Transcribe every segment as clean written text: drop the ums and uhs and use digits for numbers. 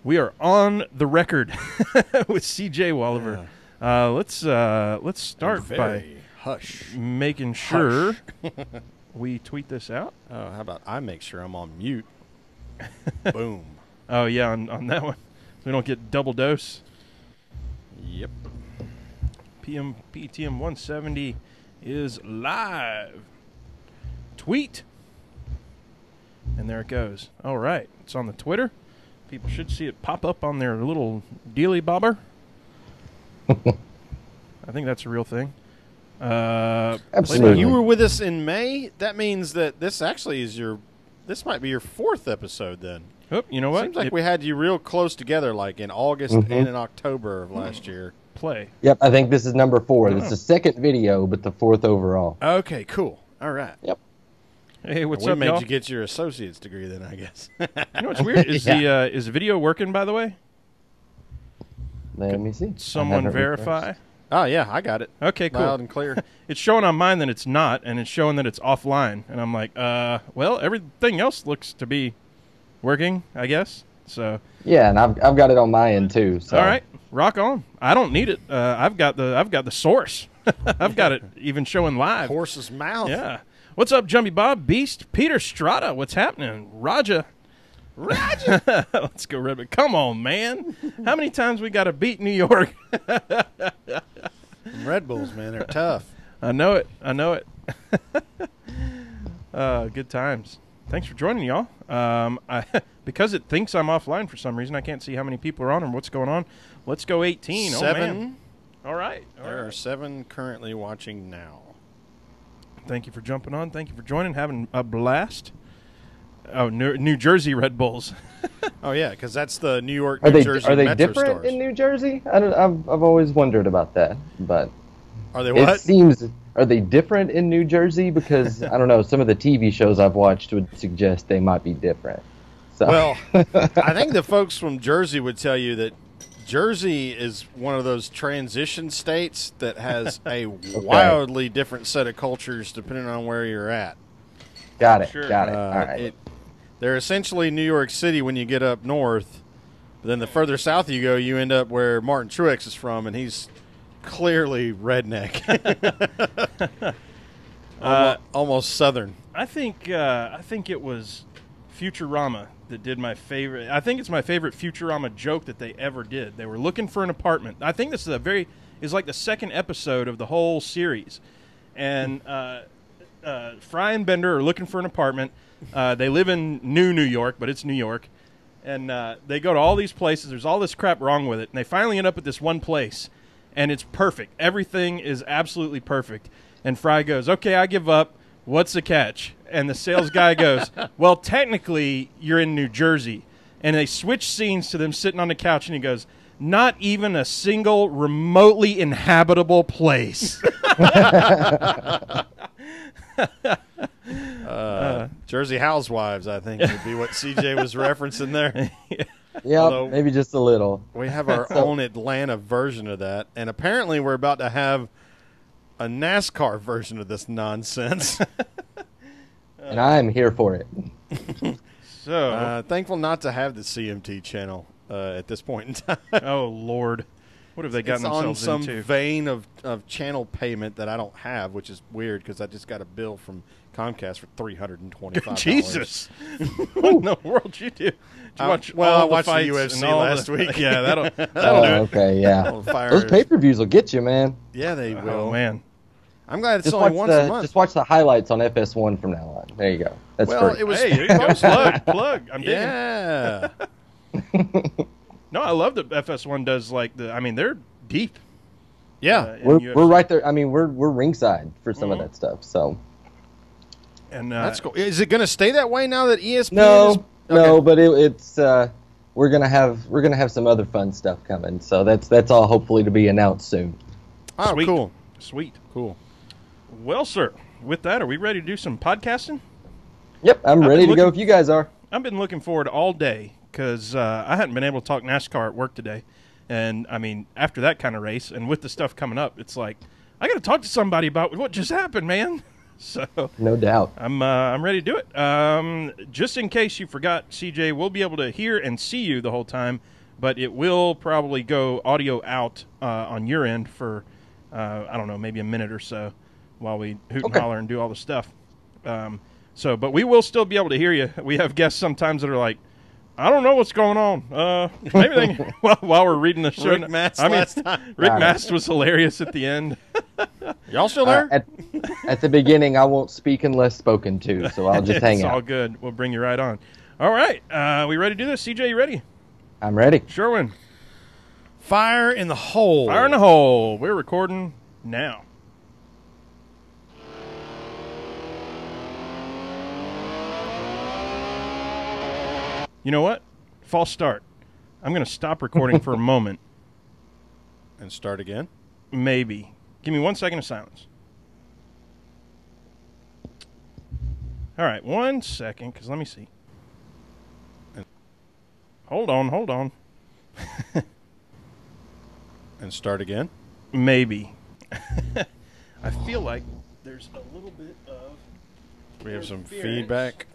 We are on the record with CJ Woliver. Let's start by making sure we tweet this out. Oh, how about I make sure I'm on mute? Boom. Oh, yeah, on that one. So we don't get double dose. Yep. PETM 170 is live. Tweet. And there it goes. All right. It's on the Twitter. People should see it pop up on their little dealy bobber. I think that's a real thing. Absolutely. You were with us in May. That means that this actually is this might be your fourth episode then. Oh, you know what? Seems like we had you real close together, like in August and in October of last year. Play. Yep, I think this is number 4. It's the second video, but the 4th overall. Okay, cool. All right. Yep. Hey, what's we up, made y'all? you get your associate's degree then, I guess. You know what's weird? Is is the video working, by the way? Let me see. Someone verify. Oh, yeah, I got it. Okay, cool. Loud and clear. It's showing on mine that it's not, and it's showing that it's offline. And I'm like, well, everything else looks to be working, I guess. So yeah, and I've got it on my end too. So. All right, rock on. I don't need it. I've got the source. I've got it even showing live. Horse's mouth. Yeah. What's up, Jumpy Bob, Beast, Peter Strata? What's happening, Raja? Let's go, Red. Come on, man. How many times we got to beat New York? Red Bulls, man, they're tough. I know it. Good times. Thanks for joining, y'all. Because it thinks I'm offline for some reason, I can't see how many people are on and what's going on. Let's go 18. 7. Oh, man. All right. There are 7 currently watching now. Thank you for jumping on. Thank you for joining. Having a blast. Oh, New Jersey Red Bulls. Oh, yeah, because that's the New York, New Jersey Are they Metro different stars. in New Jersey? I've always wondered about that. But are they what? It seems, are they different in New Jersey? Because, I don't know, some of the TV shows I've watched would suggest they might be different. So. Well, I think the folks from Jersey would tell you that Jersey is one of those transition states that has a wildly different set of cultures depending on where you're at. Got it. Sure. Got it. All right. They're essentially New York City when you get up north. But then the further south you go, you end up where Martin Truex is from, and he's clearly redneck. Almost southern. I think it was Futurama that did my favorite. I think it's my favorite Futurama joke that they ever did. They were looking for an apartment. I think this is like the second episode of the whole series, and Fry and Bender are looking for an apartment. They live in New York, but it's New York, and they go to all these places. There's all this crap wrong with it, and they finally end up at this one place, and it's perfect. Everything is absolutely perfect. And Fry goes, "Okay, I give up. What's the catch?" And the sales guy goes, "Well, technically, you're in New Jersey." And they switch scenes to them sitting on the couch, and he goes, "Not even a single remotely inhabitable place." Jersey Housewives, I think, would be what CJ was referencing there. Yeah, maybe just a little. We have our own Atlanta version of that, and apparently we're about to have a NASCAR version of this nonsense. And I'm here for it. So thankful not to have the CMT channel at this point in time. Oh, Lord. What have they gotten themselves into? It's on into? some vein of channel payment that I don't have, which is weird because I just got a bill from Comcast for $325. Jesus. What in the world did you do? Did you watch I all watched the fights UFC and all last week. Yeah, that'll do it. Okay, yeah. Those pay-per-views will get you, man. Yeah, they will. Oh, man. I'm glad it's only once a month. Just watch the highlights on FS1 from now on. There you go. That's free. It was Hey, there you go. Plug. I'm digging. Yeah. No, I love that FS1 does they're deep. Yeah. We're right there. I mean, we're ringside for some of that stuff. So. And that's cool. Is it going to stay that way now that ESPN No, is? no, but it's we're gonna have some other fun stuff coming. So that's all hopefully to be announced soon. Oh, Sweet. cool. Sweet. Cool. Well, sir, with that, are we ready to do some podcasting? Yep, I'm ready to go if you guys are. I've been looking forward all day because I hadn't been able to talk NASCAR at work today. And, I mean, after that kind of race and with the stuff coming up, it's like, I got to talk to somebody about what just happened, man. So No doubt. I'm ready to do it. Just in case you forgot, CJ, we'll be able to hear and see you the whole time, but it will probably go audio out on your end for I don't know, maybe a minute or so while we hoot and holler and do all the stuff. But we will still be able to hear you. We have guests sometimes that are like, I don't know what's going on. Maybe they, while we're reading the show. Rick Mast last time. Rick Mast was hilarious at the end. Y'all still there? At the beginning, I won't speak unless spoken to, so I'll just hang out. It's all good. We'll bring you right on. All right. We ready to do this? CJ, you ready? I'm ready. Sherwin. Fire in the hole. Fire in the hole. We're recording now. You know what? False start. I'm going to stop recording for a moment. And start again? Maybe. Give me 1 second of silence. All right, 1 second, because let me see. Hold on. And start again? Maybe. I feel like there's a little bit of... We have some feedback.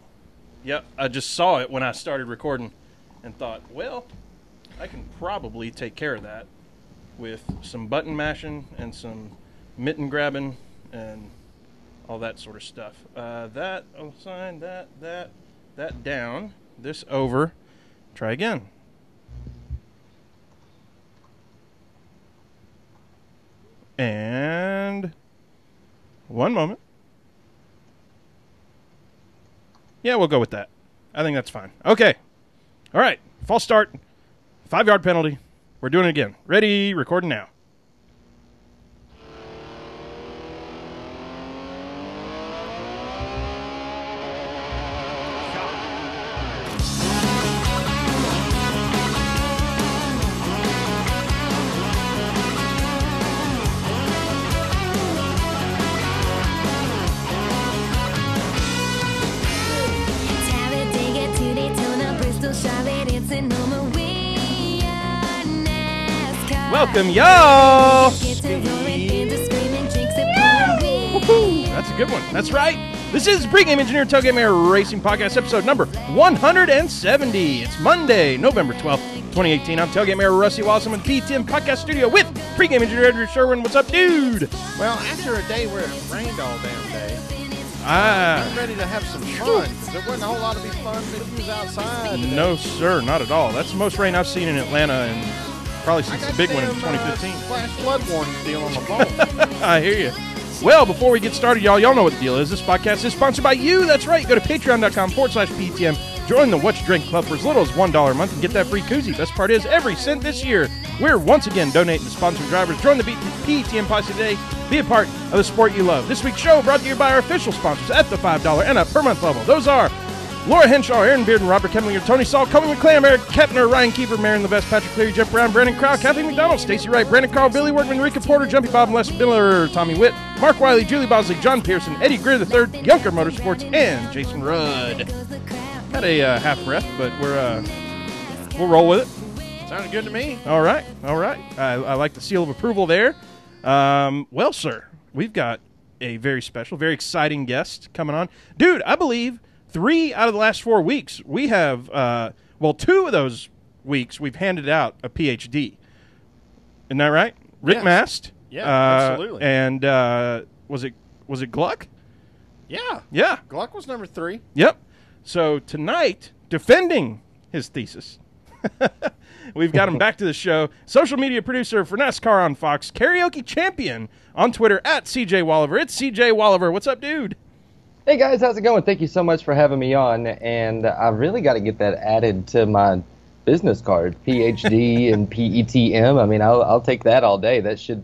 Yep, I just saw it when I started recording and thought, well, I can probably take care of that with some button mashing and some mitten grabbing and all that sort of stuff. That assign, that down, this over. Try again. And one moment. Yeah, we'll go with that. I think that's fine. Okay. All right. False start. 5-yard penalty. We're doing it again. Ready, recording now. Welcome, y'all! That's a good one. That's right. This is Pregame Engineer Tailgate Mayor Racing Podcast, episode number 170. It's Monday, November 12th, 2018. I'm Tailgate Mayor Rusty Wallace. I'm in the PETM Podcast Studio with Pregame Engineer Andrew Sherwin. What's up, dude? Well, after a day where it rained all damn day, I'm ready to have some fun. There wasn't a whole lot to be fun if you was outside today. No, sir, not at all. That's the most rain I've seen in Atlanta and probably since the big one in 2015. Flash flood warning deal on my phone. I hear you. Well, before we get started, y'all know what the deal is. This podcast is sponsored by you. That's right. Go to patreon.com/PTM. Join the What You Drink Club for as little as $1 a month and get that free koozie. Best part is, every cent this year, we're once again donating to sponsored drivers. Join the PTM Posse today. Be a part of the sport you love. This week's show brought to you by our official sponsors at the $5 and up per month level. Those are Laura Henshaw, Aaron Bearden, Robert Kemlinger, Tony Saul, Colby McClam, Eric Kepner, Ryan Keeper, Marion the Best, Patrick Cleary, Jeff Brown, Brandon Crow, Kathy McDonald, Stacey Wright, Brandon Carl, Billy Workman, Rika Porter, Jumpy Bob, Les Miller, Tommy Witt, Mark Wiley, Julie Bosley, John Pearson, Eddie Greer III, Yunker Motorsports, and Jason Rudd. Had a half breath, but we'll roll with it. Sounded good to me. All right. I like the seal of approval there. Well, sir, we've got a very special, very exciting guest coming on. Dude, I believe 3 out of the last 4 weeks, we have, 2 of those weeks, we've handed out a PhD. Isn't that right? Rick Mast. Yeah, absolutely. And was it Gluck? Yeah. Yeah. Gluck was number 3. Yep. So tonight, defending his thesis, we've got him back to the show. Social media producer for NASCAR on Fox, karaoke champion on Twitter at CJ Woliver. It's CJ Woliver. What's up, dude? Hey guys, how's it going? Thank you so much for having me on, and I really got to get that added to my business card, PhD and PETM. I mean, I'll take that all day. That should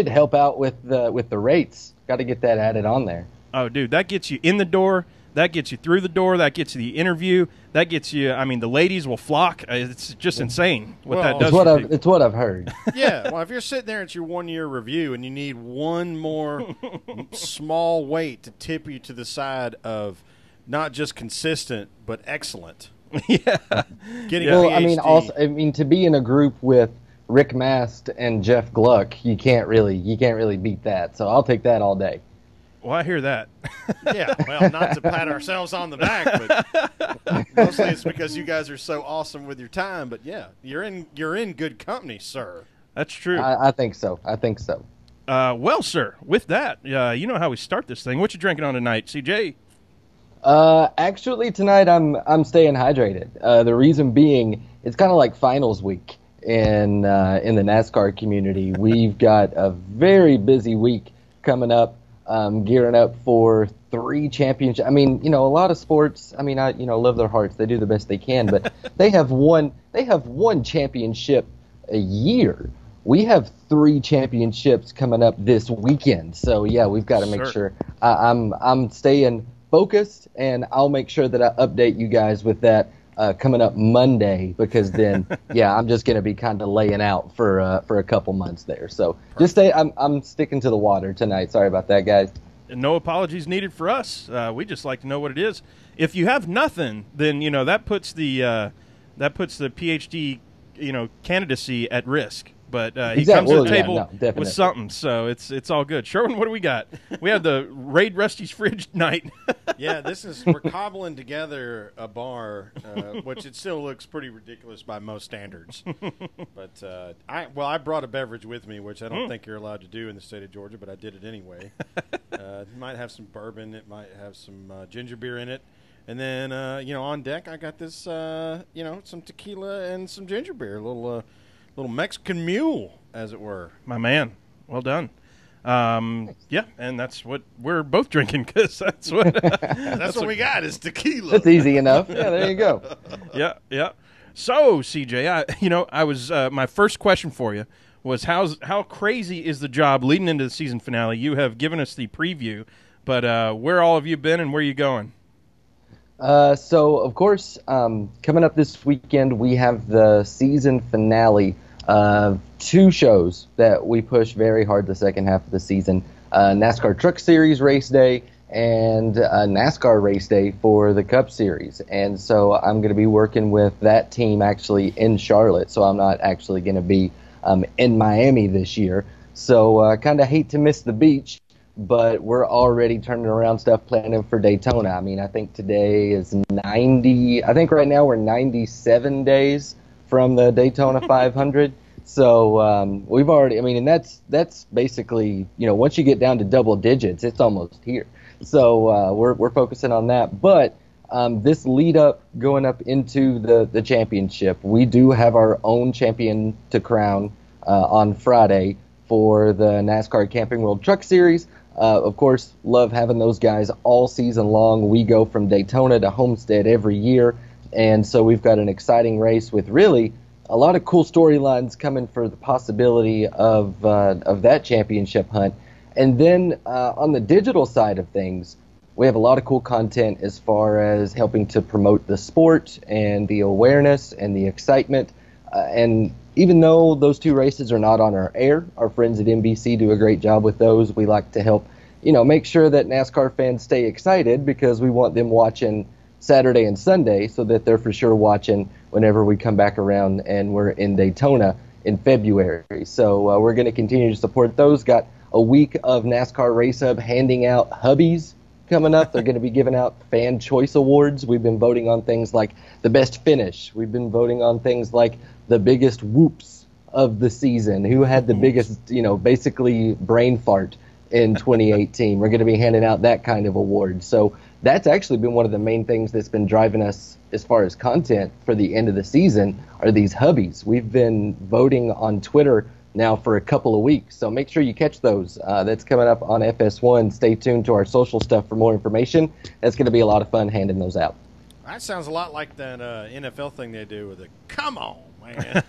help out with the rates. Got to get that added on there. Oh, dude, that gets you in the door. That gets you through the door. That gets you the interview. That gets you. I mean, the ladies will flock. It's just insane what that does. It's what I've heard. Yeah. Well, if you're sitting there at your 1-year review and you need one more small weight to tip you to the side of not just consistent but excellent. Yeah. Getting well, a PhD. I mean, to be in a group with Rick Mast and Jeff Gluck, you can't really beat that. So I'll take that all day. Well, I hear that. Yeah, well, not to pat ourselves on the back, but mostly it's because you guys are so awesome with your time. But yeah, you're in good company, sir. That's true. I think so. I think so. Well, sir, with that, you know how we start this thing. What you drinking on tonight, CJ? Actually, tonight I'm staying hydrated. The reason being, it's kind of like finals week in the NASCAR community. We've got a very busy week coming up, gearing up for 3 championships. I mean, a lot of sports, love their hearts. They do the best they can, but they have one championship a year. We have 3 championships coming up this weekend. So yeah, we've got to make sure I'm staying focused, and I'll make sure that I update you guys with that coming up Monday, because then yeah, I'm just going to be kind of laying out for a couple months there. So just I'm sticking to the water tonight. Sorry about that, guys. And no apologies needed for us. We just like to know what it is. If you have nothing, then that puts the PhD candidacy at risk. But he comes to the table with something, so it's all good. Sherwin, what do we got? We have the Raid Rusty's Fridge night. Yeah, we're cobbling together a bar, which it still looks pretty ridiculous by most standards. But I brought a beverage with me, which I don't think you're allowed to do in the state of Georgia, but I did it anyway. It might have some bourbon, it might have some ginger beer in it. And then, on deck, I got this, some tequila and some ginger beer, a little Mexican mule, as it were. My man, well done. Yeah, and that's what we're both drinking, because that's what that's what we got is tequila. That's easy enough. Yeah, there you go. Yeah. So, CJ, I was my first question for you was how crazy is the job leading into the season finale? You have given us the preview, but where all have you been and where are you going? So, of course, coming up this weekend, we have the season finale of 2 shows that we push very hard the second half of the season. NASCAR Truck Series Race Day and NASCAR Race Day for the Cup Series. And so I'm going to be working with that team actually in Charlotte, so I'm not actually going to be in Miami this year. So I kind of hate to miss the beach, but we're already turning around stuff, planning for Daytona. I mean, I think today is 90. I think right now we're 97 days from the Daytona 500. So we've already, and that's basically, once you get down to double digits, it's almost here. So we're focusing on that. But this lead up going up into the championship, we do have our own champion to crown on Friday for the NASCAR Camping World Truck Series. Of course, love having those guys all season long. We go from Daytona to Homestead every year, and so we've got an exciting race with really a lot of cool storylines coming for the possibility of that championship hunt. And then on the digital side of things, we have a lot of cool content as far as helping to promote the sport and the awareness and the excitement. And even though those 2 races are not on our air, our friends at NBC do a great job with those. We like to help, make sure that NASCAR fans stay excited, because we want them watching Saturday and Sunday so that they're for sure watching whenever we come back around and we're in Daytona in February. So we're going to continue to support those. Got a week of NASCAR Race Hub handing out hubbies coming up. They're going to be giving out fan choice awards. We've been voting on things like the best finish. We've been voting on things like the biggest whoops of the season, who had the biggest, basically brain fart in 2018. We're going to be handing out that kind of award. So that's actually been one of the main things that's been driving us as far as content for the end of the season are these hubbies. We've been voting on Twitter now for a couple of weeks, so make sure you catch those. That's coming up on FS1. Stay tuned to our social stuff for more information. That's going to be a lot of fun handing those out. That sounds a lot like that NFL thing they do with the "Come on, man."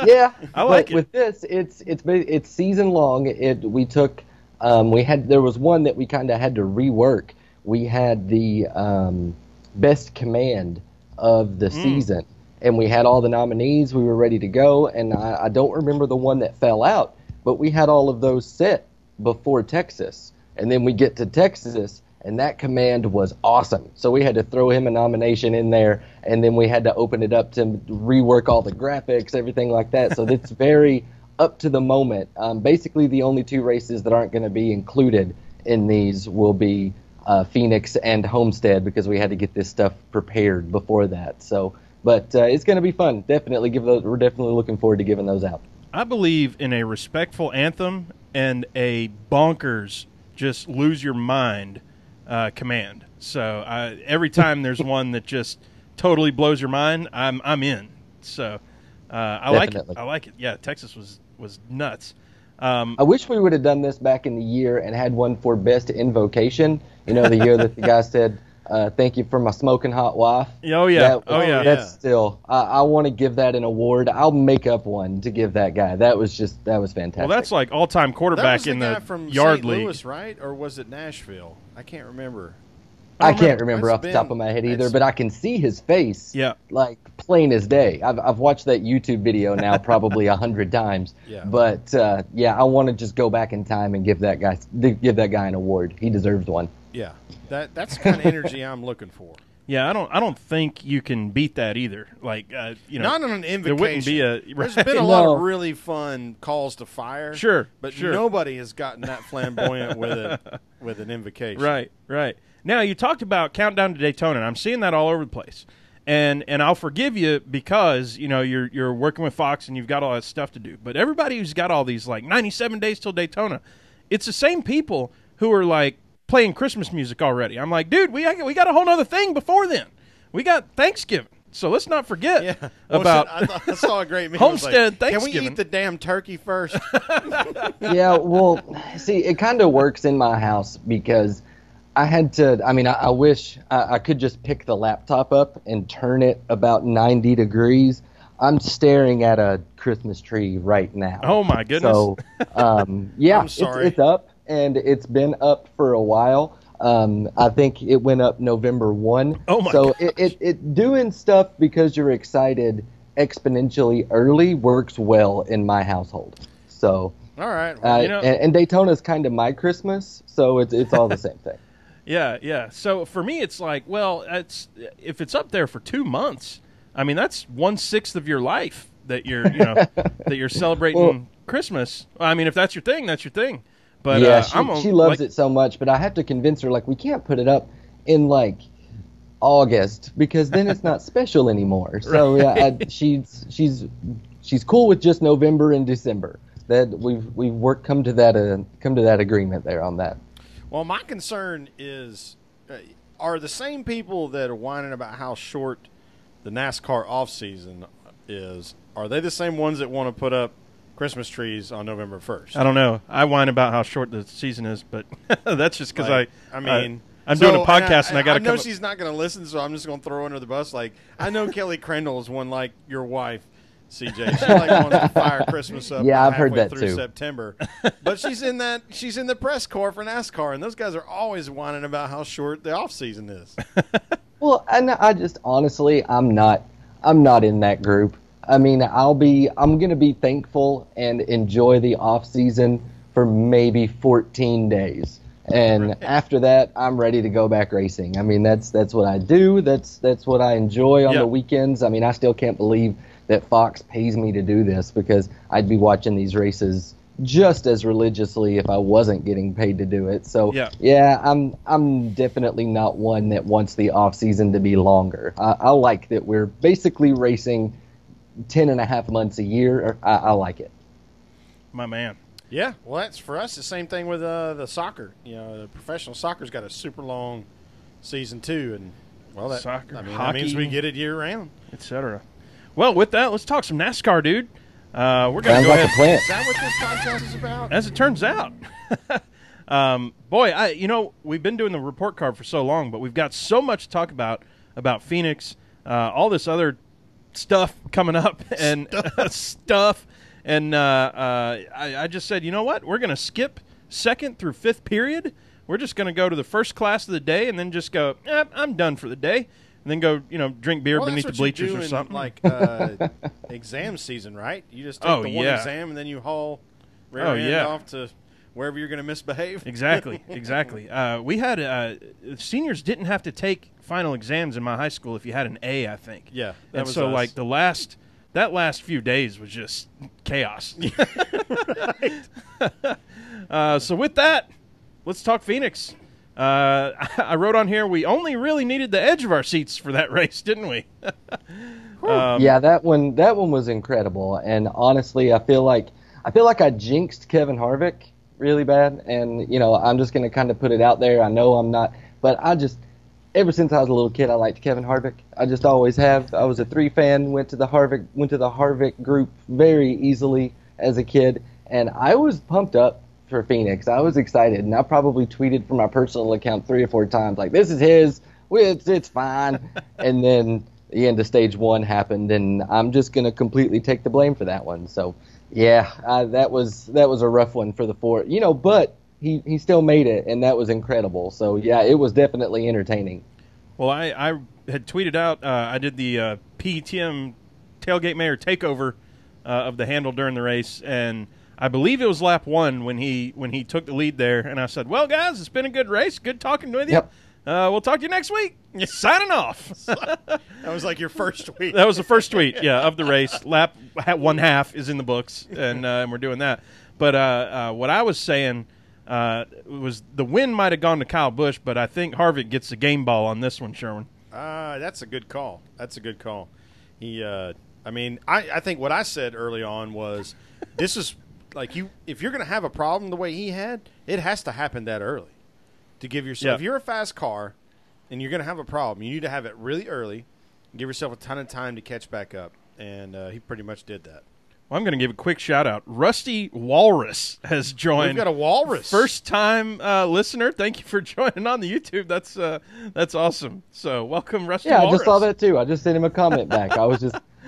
Yeah, I like it. With this, it's season long. There was one that we kind of had to rework. We had the best command of the season, and we had all the nominees. We were ready to go, and I don't remember the one that fell out, but we had all of those set before Texas, and then we get to Texas, and that command was awesome. So we had to throw him a nomination in there, and then we had to open it up to rework all the graphics, everything like that. So it's very up to the moment. Basically, the only 2 races that aren't going to be included in these will be Phoenix and Homestead, because we had to get this stuff prepared before that. So, but it's going to be fun. Definitely we're definitely looking forward to giving those out. I believe in a respectful anthem and a bonkers, just lose your mind command. So every time there's one that just totally blows your mind, I'm in. So I like it. I like it. Yeah, Texas was nuts. I wish we would have done this back in the year and had one for best invocation. You know, the year that the guy said, "Thank you for my smoking hot wife." Oh yeah, That's still. I want to give that an award. I'll make up one to give that guy. That was fantastic. Well, that's like all-time quarterback in the from yard St. league, Louis, right? Or was it Nashville? I can't remember. I can't remember off the top of my head either, but I can see his face, like plain as day. I've watched that YouTube video now probably 100 times. Yeah. But I want to just go back in time and give that guy an award. He deserves one. Yeah, that's the kind of energy I'm looking for. Yeah, I don't think you can beat that either. Like not on an invocation. There wouldn't be There's been a lot of really fun calls to fire. Sure, but nobody has gotten that flamboyant with an invocation. Right. Now, you talked about Countdown to Daytona, and I'm seeing that all over the place. And I'll forgive you because, you're working with Fox and you've got all that stuff to do. But everybody who's got all these, 97 days till Daytona, it's the same people who are, playing Christmas music already. I'm like, dude, we got a whole other thing before then. We got Thanksgiving. So let's not forget about I saw a great meme. Homestead Thanksgiving. Can we eat the damn turkey first? Yeah, well, see, it kind of works in my house because I had to, I wish I could just pick the laptop up and turn it about 90 degrees. I'm staring at a Christmas tree right now. Oh, my goodness. So, I'm sorry. It's up, and it's been up for a while. I think it went up November 1. Oh, my So gosh. it doing stuff because you're excited exponentially early works well in my household. So, all right. Well, and Daytona's kind of my Christmas, so it's all the same thing. Yeah. So for me, it's like, well, if it's up there for 2 months, that's 1/6 of your life that you're, that you're celebrating Christmas. If that's your thing, that's your thing. But yeah, she loves it so much. But I have to convince her, we can't put it up in August because then it's not special anymore. So she's cool with just November and December. That we've come to that agreement there on that. Well, my concern is, are the same people that are whining about how short the NASCAR off-season is, are they the same ones that want to put up Christmas trees on November 1st? I don't know. I whine about how short the season is, but that's just because I'm doing a podcast and I got to know she's not going to listen, so I'm just going to throw her under the bus. I know Kelly Crandall is one like your wife, CJ. She wants to fire Christmas up. Yeah, I've heard that through too. September, but she's in the press corps for NASCAR, and those guys are always whining about how short the off season is. Well, and I just honestly, I'm not in that group. I'm going to be thankful and enjoy the off season for maybe 14 days. And after that, I'm ready to go back racing. That's what I do. That's what I enjoy on the weekends. I still can't believe that Fox pays me to do this because I'd be watching these races just as religiously if I wasn't getting paid to do it. So I'm definitely not one that wants the off season to be longer. I like that we're basically racing 10 and a half months a year. I like it. My man. Yeah, well, that's for us the same thing with the soccer. The professional soccer's got a super long season too, and soccer, hockey, that means we get it year round, etc. Well, with that, let's talk some NASCAR, dude. We're going to go like ahead. a plant. Is that what this podcast is about? As it turns out. We've been doing the report card for so long, but we've got so much to talk about Phoenix, all this other stuff coming up, and stuff. And I just said, you know what? We're going to skip 2nd through 5th period. We're just going to go to the first class of the day and then just go, I'm done for the day. And then go, drink beer beneath the bleachers or something. Like exam season, right? You just take the one exam and then you haul rear end off to wherever you're going to misbehave. Exactly. We had seniors didn't have to take final exams in my high school if you had an A, I think. Yeah, and so us. That last few days was just chaos. So with that, let's talk Phoenix. I wrote on here we only really needed the edge of our seats for that race, didn't we? Yeah, that one was incredible. And honestly, I feel like I jinxed Kevin Harvick really bad. And I'm just going to kind of put it out there. I know I'm not, but ever since I was a little kid, I liked Kevin Harvick. I just always have. I was a 3 fan. Went to the Harvick group very easily as a kid, and I was pumped up for Phoenix. I was excited, and I probably tweeted from my personal account 3 or 4 times, like, this is his, it's fine. And then the end of stage 1 happened, and I'm just going to completely take the blame for that one. So, yeah, that was a rough one for the 4. But he still made it, and that was incredible. So, yeah, it was definitely entertaining. Well, I had tweeted out, I did the PETM Tailgate Mayor takeover of the handle during the race, and I believe it was lap 1 when he took the lead there, and I said, well, guys, it's been a good race. Good talking with you. Yep. We'll talk to you next week. Signing off. That was like your first tweet. That was the first tweet, yeah, of the race. Lap 1/2 is in the books, and we're doing that. But what I was saying was the win might have gone to Kyle Busch, but I think Harvick gets the game ball on this one, Sherwin. That's a good call. That's a good call. I think what I said early on was this is like if you're going to have a problem the way he had, it has to happen that early to give yourself. Yeah. If you're a fast car and you're going to have a problem, you need to have it really early and give yourself a ton of time to catch back up. And he pretty much did that. Well, I'm going to give a quick shout-out. Rusty Walrus has joined. We've got a walrus. First-time listener. Thank you for joining on the YouTube. That's awesome. So welcome, Rusty Yeah, Walrus. I just saw that too. I just sent him a comment back.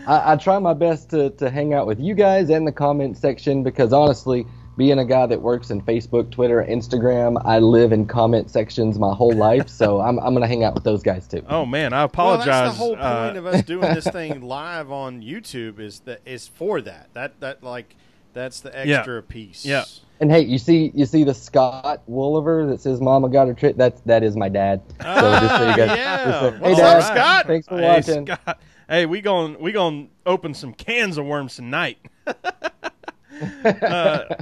I try my best to hang out with you guys and the comment section because honestly, being a guy that works in Facebook, Twitter, Instagram, I live in comment sections my whole life, so I'm going to hang out with those guys too. Oh, man, I apologize. Well, that's the whole point of us doing this thing live on YouTube is for that. That's the extra piece. Yeah. And hey, you see the Scott Woliver that says "Mama got her trick." That is my dad. So just so you guys, yeah. hey What's Dad, up, Scott? thanks for Hey, watching. Scott. Hey, we gonna open some cans of worms tonight. All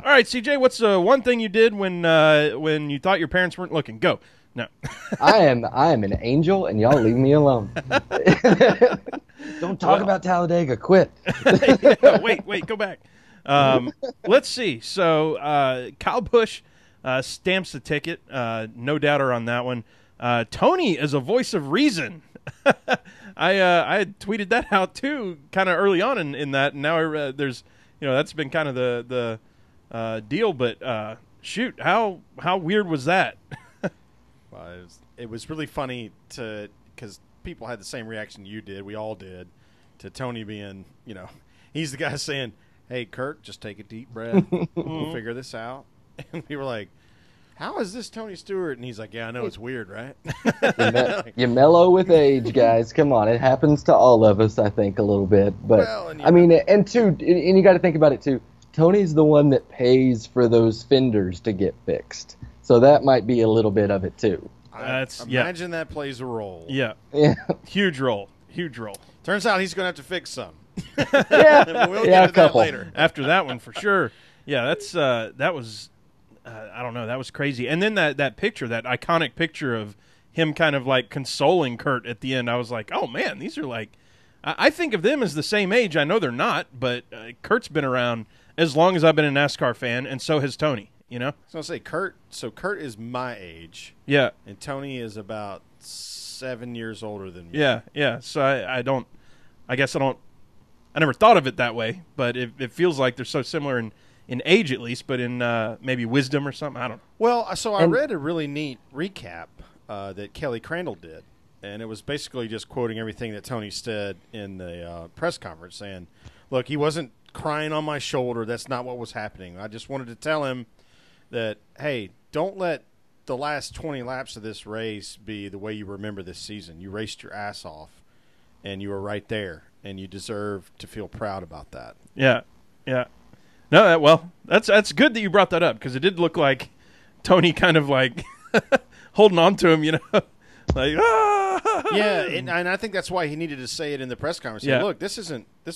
right, CJ, what's one thing you did when you thought your parents weren't looking? Go. No. I am an angel, and y'all leave me alone. Don't talk about Talladega. Quit. Wait, go back. Let's see. So Kyle Busch stamps the ticket. No doubter on that one. Tony is a voice of reason. I had tweeted that out too, kind of early on in that. And now there's that's been kind of the deal. But shoot, how weird was that? Well, it was really funny because people had the same reaction you did. We all did to Tony being, he's the guy saying, "Hey, Kurt, just take a deep breath. We'll figure this out." And we were like, "How is this Tony Stewart?" And he's like, "Yeah, I know it's weird, right?" You mellow with age, guys. Come on, it happens to all of us, I think, a little bit. But Well, and you got to think about it too. Tony's the one that pays for those fenders to get fixed, so that might be a little bit of it too. Imagine that plays a role. Yeah. Huge role. Turns out he's going to have to fix some. Yeah, We'll yeah, get a to that couple. later. After that one, for sure. Yeah, that was I don't know, that was crazy. And then that picture, that iconic picture of him kind of like consoling Kurt at the end, I was like, oh man, these are like, I think of them as the same age. I know they're not, but Kurt's been around as long as I've been a NASCAR fan, and so has Tony. I was going to say, Kurt is my age. Yeah. And Tony is about 7 years older than me. Yeah. So I never thought of it that way, but it feels like they're so similar in age at least, but in maybe wisdom or something. I don't know. Well, so I read a really neat recap that Kelly Crandall did, and it was basically just quoting everything that Tony said in the press conference, saying, look, he wasn't crying on my shoulder. That's not what was happening. I just wanted to tell him that, hey, don't let the last 20 laps of this race be the way you remember this season. You raced your ass off, and you were right there, and you deserve to feel proud about that. Yeah. No, that's good that you brought that up, because it did look like Tony kind of like holding on to him, like Yeah, and I think that's why he needed to say it in the press conference. Yeah. Look, this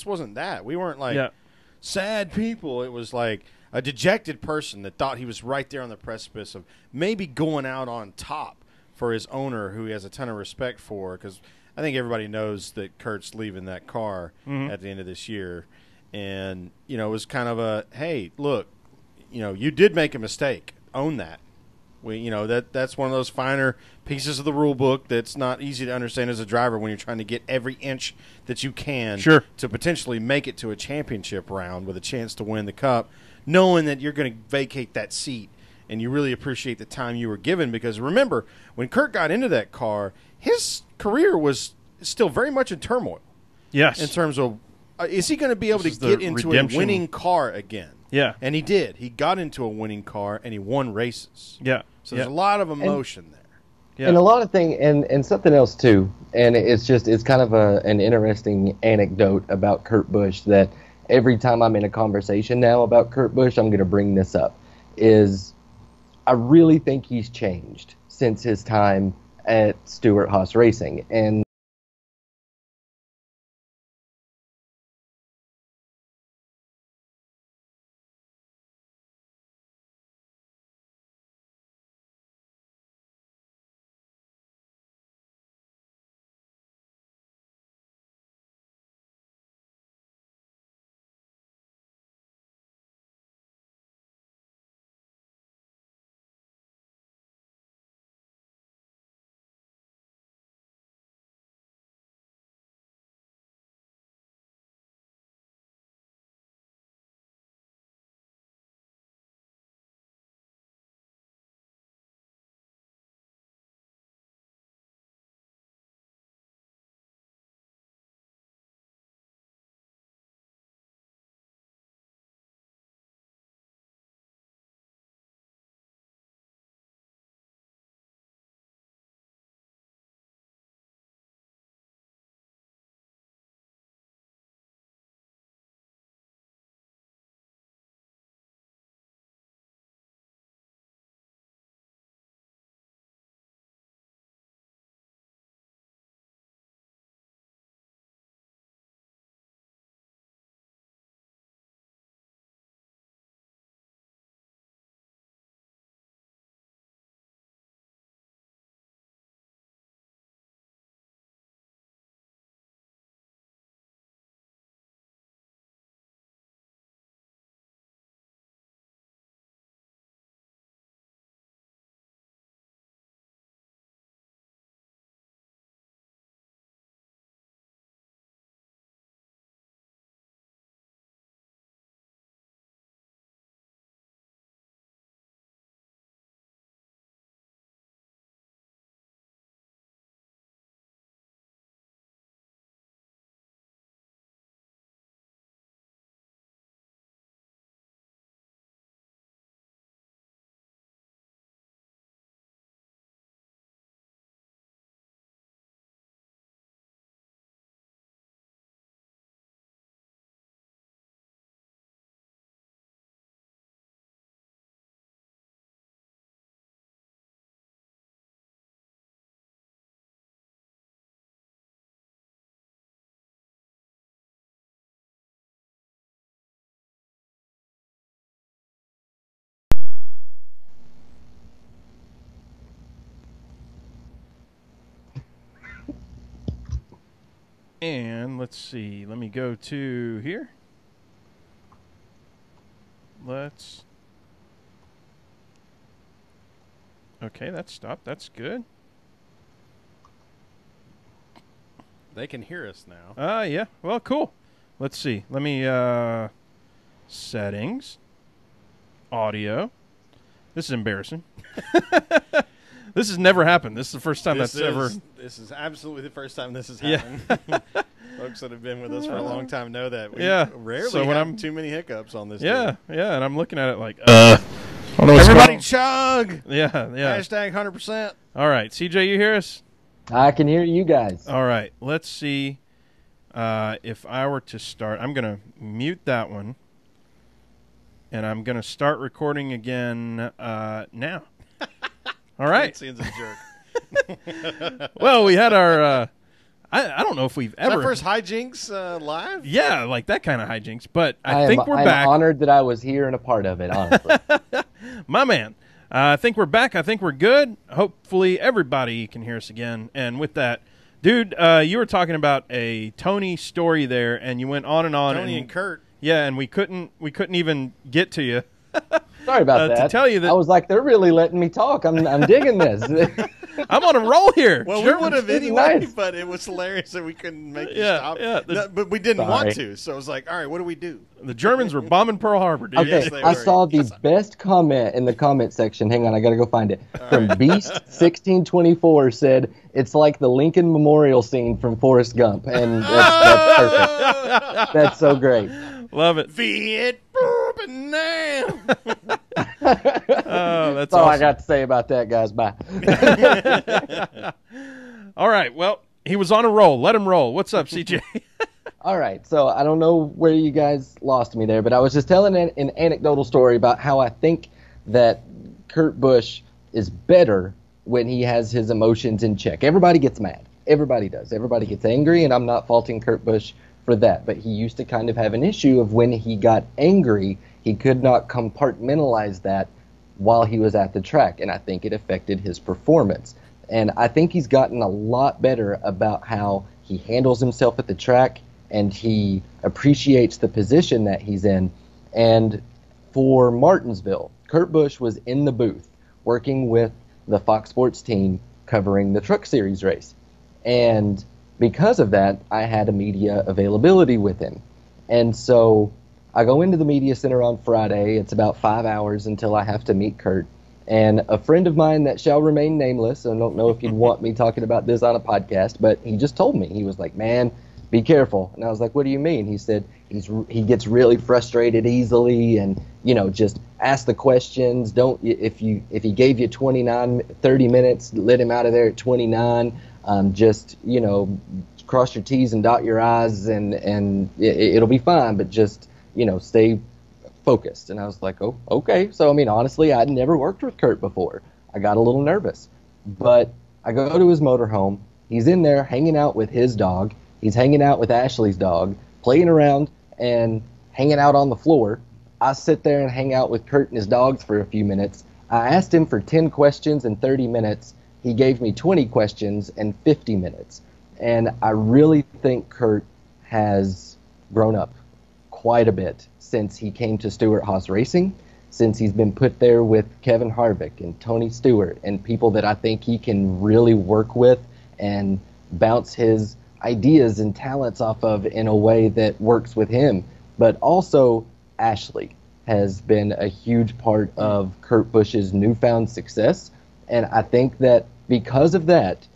wasn't that. We weren't like sad people. It was like, a dejected person that thought he was right there on the precipice of maybe going out on top for his owner, who he has a ton of respect for, because I think everybody knows that Kurt's leaving that car at the end of this year. And, you know, it was kind of a, hey, look, you know, you did make a mistake. Own that. You know, that's one of those finer pieces of the rule book that's not easy to understand as a driver when you're trying to get every inch that you can to potentially make it to a championship round with a chance to win the Cup, knowing that you're going to vacate that seat, and you really appreciate the time you were given. Because remember, when Kurt got into that car, his career was still very much in turmoil. Yes. In terms of, is he going to be able to get into a winning car again? Yeah. And he did. He got into a winning car, and he won races. Yeah. So there's a lot of emotion there. Yeah. And a lot of things, and something else, too, and it's kind of an interesting anecdote about Kurt Busch that every time I'm in a conversation now about Kurt Busch, I'm going to bring this up, is I really think he's changed since his time at Stewart-Haas Racing. And And let's see. Let me go to here. Okay, that stopped. That's good. They can hear us now. Yeah. Well, cool. Let's see. Let me, settings. Audio. This is embarrassing. This has never happened. This is the first time ever. This is absolutely the first time this has happened. Yeah. Folks that have been with us for a long time know that. We rarely have too many hiccups on this. Yeah, and I'm looking at it like, I don't know what's everybody chug. Yeah. Hashtag 100%. All right, CJ, you hear us? I can hear you guys. All right, let's see if I were to start. I'm going to mute that one, and I'm going to start recording again now. All right. Seems a jerk. Well, we had our I don't know if we've Is that ever first hijinks live? Yeah, like that kind of hijinks. But I think we're I'm back. honored that I was here and a part of it, honestly. My man. I think we're back. I think we're good. Hopefully everybody can hear us again. And with that, dude, you were talking about a Tony story there, and you went on and on. Tony and Kurt. Yeah, and we couldn't even get to you. Sorry about that. To tell you that I was like, they're really letting me talk. I'm digging this. I'm on a roll here. Well, Sure. we would have anyway, nice. but it was hilarious that we couldn't make you Yeah, stop. yeah, No, but we didn't Sorry. want to, so it was like, all right, what do we do? The Germans were bombing Pearl Harbor, dude. Okay, Yes, they I were. saw the best comment in the comment section. Hang on, I got to go find it. From Beast1624 said, it's like the Lincoln Memorial scene from Forrest Gump. And that's perfect. That's so great. Love it. Viet bourbon now. Oh, that's That's all I awesome. got to say about that, guys. Bye. All right. Well, he was on a roll. Let him roll. What's up, CJ? All right, so I don't know where you guys lost me there, but I was just telling an anecdotal story about how I think that Kurt Busch is better when he has his emotions in check. Everybody gets mad. Everybody does. Everybody gets angry, and I'm not faulting Kurt Busch for that, but he used to kind of have an issue of when he got angry, he could not compartmentalize that while he was at the track, and I think it affected his performance. And I think he's gotten a lot better about how he handles himself at the track, and he appreciates the position that he's in. And for Martinsville, Kurt Busch was in the booth working with the Fox Sports team covering the Truck Series race. And because of that, I had a media availability with him. And so I go into the media center on Friday. It's about 5 hours until I have to meet Kurt. And a friend of mine that shall remain nameless, I don't know if you'd want me talking about this on a podcast, but he just told me, he was like, man, be careful. And I was like, what do you mean? He said he gets really frustrated easily, and just ask the questions. Don't if he gave you 30 minutes, let him out of there at 29. Just cross your T's and dot your I's, and it'll be fine. But just stay focused. And I was like, oh, okay. So I mean, honestly, I'd never worked with Kurt before. I got a little nervous, but I go to his motorhome. He's in there hanging out with his dog. He's hanging out with Ashley's dog, playing around and hanging out on the floor. I sit there and hang out with Kurt and his dogs for a few minutes. I asked him for 10 questions in 30 minutes. He gave me 20 questions in 50 minutes. And I really think Kurt has grown up quite a bit since he came to Stewart-Haas Racing, since he's been put there with Kevin Harvick and Tony Stewart and people that I think he can really work with and bounce his ideas and talents off of in a way that works with him. But also Ashley has been a huge part of Kurt Busch's newfound success. And I think that because of that,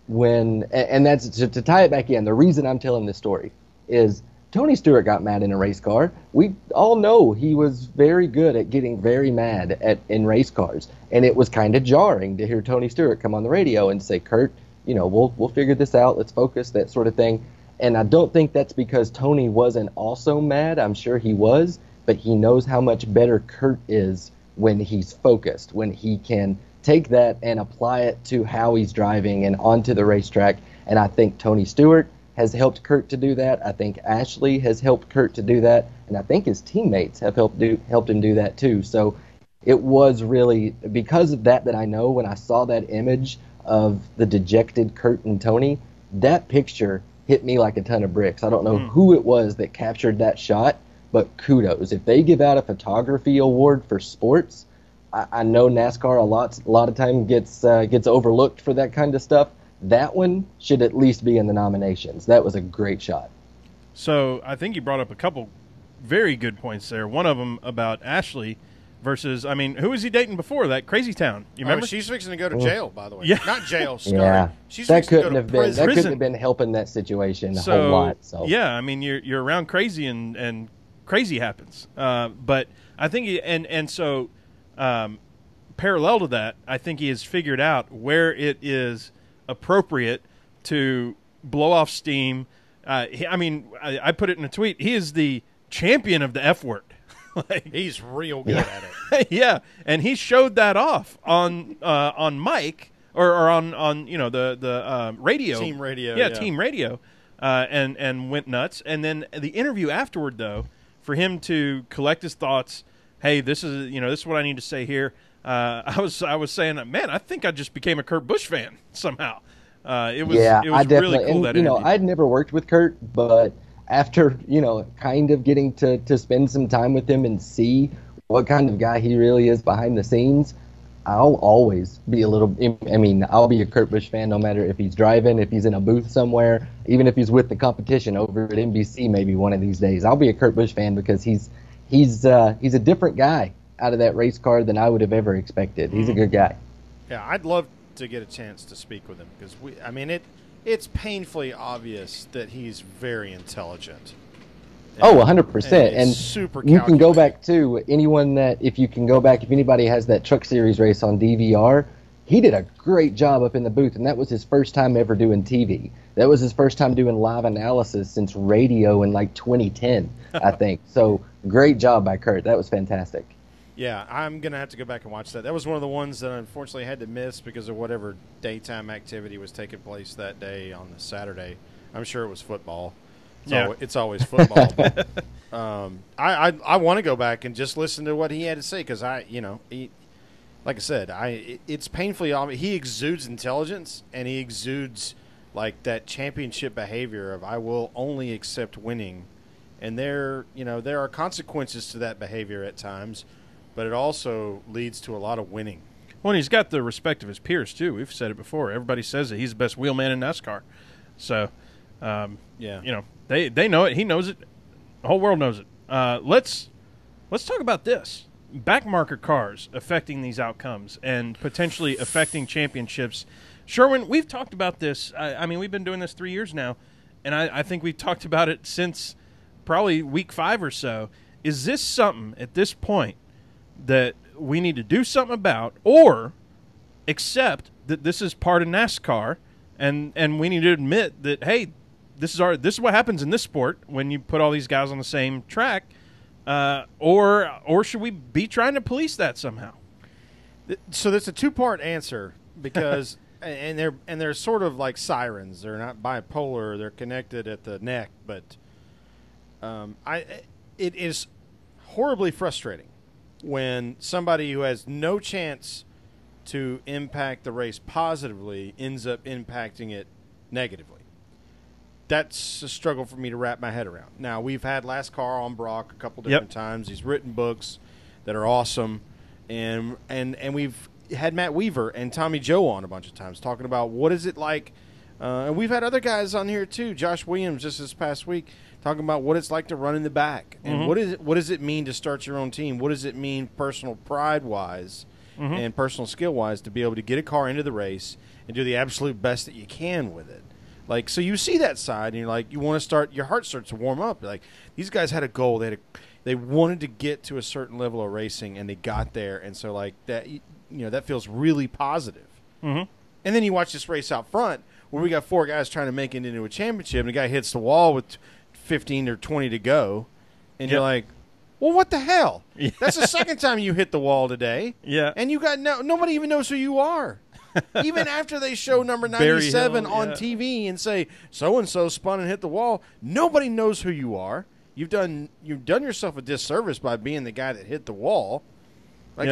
and that's to tie it back in, the reason I'm telling this story is Tony Stewart got mad in a race car. We all know he was very good at getting very mad in race cars. And it was kind of jarring to hear Tony Stewart come on the radio and say, Kurt, we'll figure this out. Let's focus, that sort of thing. And I don't think that's because Tony wasn't also mad. I'm sure he was, but he knows how much better Kurt is when he's focused, when he can take that and apply it to how he's driving and onto the racetrack. And I think Tony Stewart has helped Kurt to do that. I think Ashley has helped Kurt to do that. And I think his teammates have helped him do that too. So it was really because of that I know when I saw that image of the dejected Kurt and Tony, that picture hit me like a ton of bricks. I don't know who it was that captured that shot, but kudos. If they give out a photography award for sports, I know NASCAR a lot of time gets overlooked for that kind of stuff. That one should at least be in the nominations. That was a great shot. So I think you brought up a couple very good points there. One of them about Ashley versus, I mean, who was he dating before that? Crazy Town. You remember? She's fixing to go to jail, by the way. Yeah. Not jail, sorry. Yeah, She's that fixing to couldn't go have to been prison. couldn't have been helping that situation a whole lot. So yeah, I mean, you're around crazy and crazy happens. But I think so parallel to that, I think he has figured out where it is appropriate to blow off steam. I put it in a tweet. He is the champion of the F word. He's real good at it. Yeah, and he showed that off on Mike or on the radio, team radio, yeah, team radio, and went nuts. And then the interview afterward, though, for him to collect his thoughts. Hey, this is what I need to say here. I was saying, man, I think I just became a Kurt Busch fan somehow. It was really cool. And, I'd never worked with Kurt, but after kind of getting to spend some time with him and see what kind of guy he really is behind the scenes, I'll always be I'll be a Kurt Busch fan no matter if he's driving, if he's in a booth somewhere, even if he's with the competition over at NBC maybe one of these days. I'll be a Kurt Busch fan because he's a different guy out of that race car than I would have ever expected. He's a good guy. Yeah, I'd love to get a chance to speak with him because it's painfully obvious that he's very intelligent. Oh, 100%. And super you can go back to if anybody has that Truck Series race on DVR, he did a great job up in the booth, and that was his first time ever doing TV. That was his first time doing live analysis since radio in like 2010, I think. So great job by Kurt. That was fantastic. Yeah, I'm going to have to go back and watch that. That was one of the ones that I unfortunately had to miss because of whatever daytime activity was taking place that day on the Saturday. I'm sure it was football. It's always football. But, I want to go back and just listen to what he had to say because like I said, it's painfully obvious. He exudes intelligence and he exudes like that championship behavior of I will only accept winning, and there are consequences to that behavior at times, but it also leads to a lot of winning. Well, and he's got the respect of his peers too. We've said it before. Everybody says that he's the best wheelman in NASCAR. So, they know it. He knows it. The whole world knows it. Let's talk about this. Backmarker cars affecting these outcomes and potentially affecting championships. Sherwin, we've talked about this. We've been doing this 3 years now, and I think we've talked about it since probably week 5 or so. Is this something at this point that we need to do something about, or accept that this is part of NASCAR, and we need to admit that, hey, this is what happens in this sport when you put all these guys on the same track, or should we be trying to police that somehow? So that's a two-part answer because and they're sort of like sirens. They're not bipolar. They're connected at the neck, but it is horribly frustrating when somebody who has no chance to impact the race positively ends up impacting it negatively. That's a struggle for me to wrap my head around. Now, we've had LASCAR on Brock a couple different times. He's written books that are awesome, and we've had Matt Weaver and Tommy Joe on a bunch of times talking about what is it like. And we've had other guys on here too. Josh Williams just this past week talking about what it's like to run in the back and what does it mean to start your own team. What does it mean personal pride wise and personal skill wise to be able to get a car into the race and do the absolute best that you can with it. Like, so you see that side and you're like, you want to start, your heart starts to warm up. Like, these guys had a goal. They wanted to get to a certain level of racing and they got there. And so like that, that feels really positive. And then you watch this race out front where we got 4 guys trying to make it into a championship and the guy hits the wall with 15 or 20 to go. And you're like, well, what the hell? Yeah. That's the second time you hit the wall today. Yeah. And you got nobody even knows who you are. Even after they show number 97 on TV and say so-and-so spun and hit the wall, nobody knows who you are. You've done yourself a disservice by being the guy that hit the wall. Like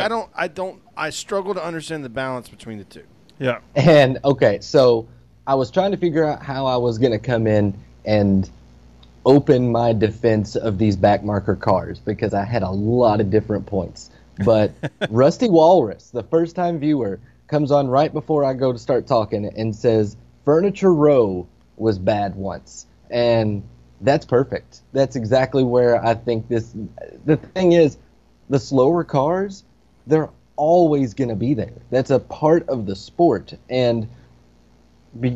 I struggle to understand the balance between the two. Yeah. And okay, so I was trying to figure out how I was going to come in and open my defense of these backmarker cars because I had a lot of different points. But Rusty Walrus, the first-time viewer, comes on right before I go to start talking and says, Furniture Row was bad once. And that's perfect. That's exactly where I think the thing is, the slower cars, they're always going to be there. That's a part of the sport. And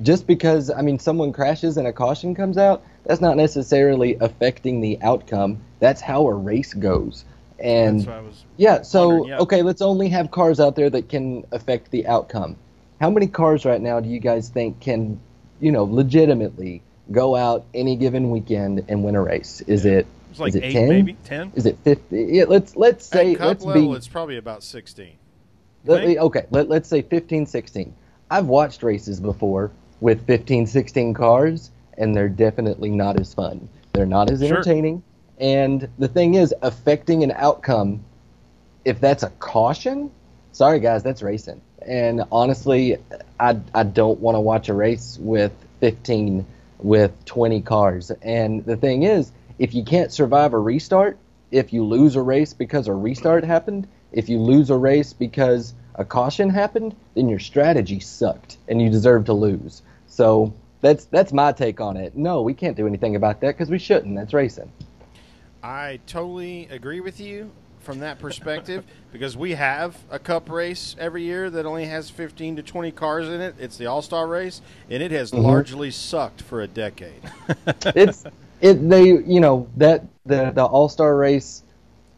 just because, someone crashes and a caution comes out, that's not necessarily affecting the outcome. That's how a race goes. And that's what I was wondering. Okay, let's only have cars out there that can affect the outcome. How many cars right now do you guys think can, legitimately go out any given weekend and win a race? Is it like 8, 10? Maybe 10? Is it 50? Yeah, let's say at cup level, it's probably about 16. Okay, let's say 15, 16. I've watched races before with 15, 16 cars, and they're definitely not as fun. They're not as entertaining. And the thing is, affecting an outcome, if that's a caution, sorry guys, that's racing. And honestly, I don't want to watch a race with 15, with 20 cars. And the thing is, if you can't survive a restart, if you lose a race because a restart happened, if you lose a race because a caution happened, then your strategy sucked and you deserve to lose. So that's my take on it. No, we can't do anything about that because we shouldn't. That's racing. I totally agree with you from that perspective because we have a cup race every year that only has 15 to 20 cars in it. It's the All-Star race, and it has largely sucked for a decade. The All-Star race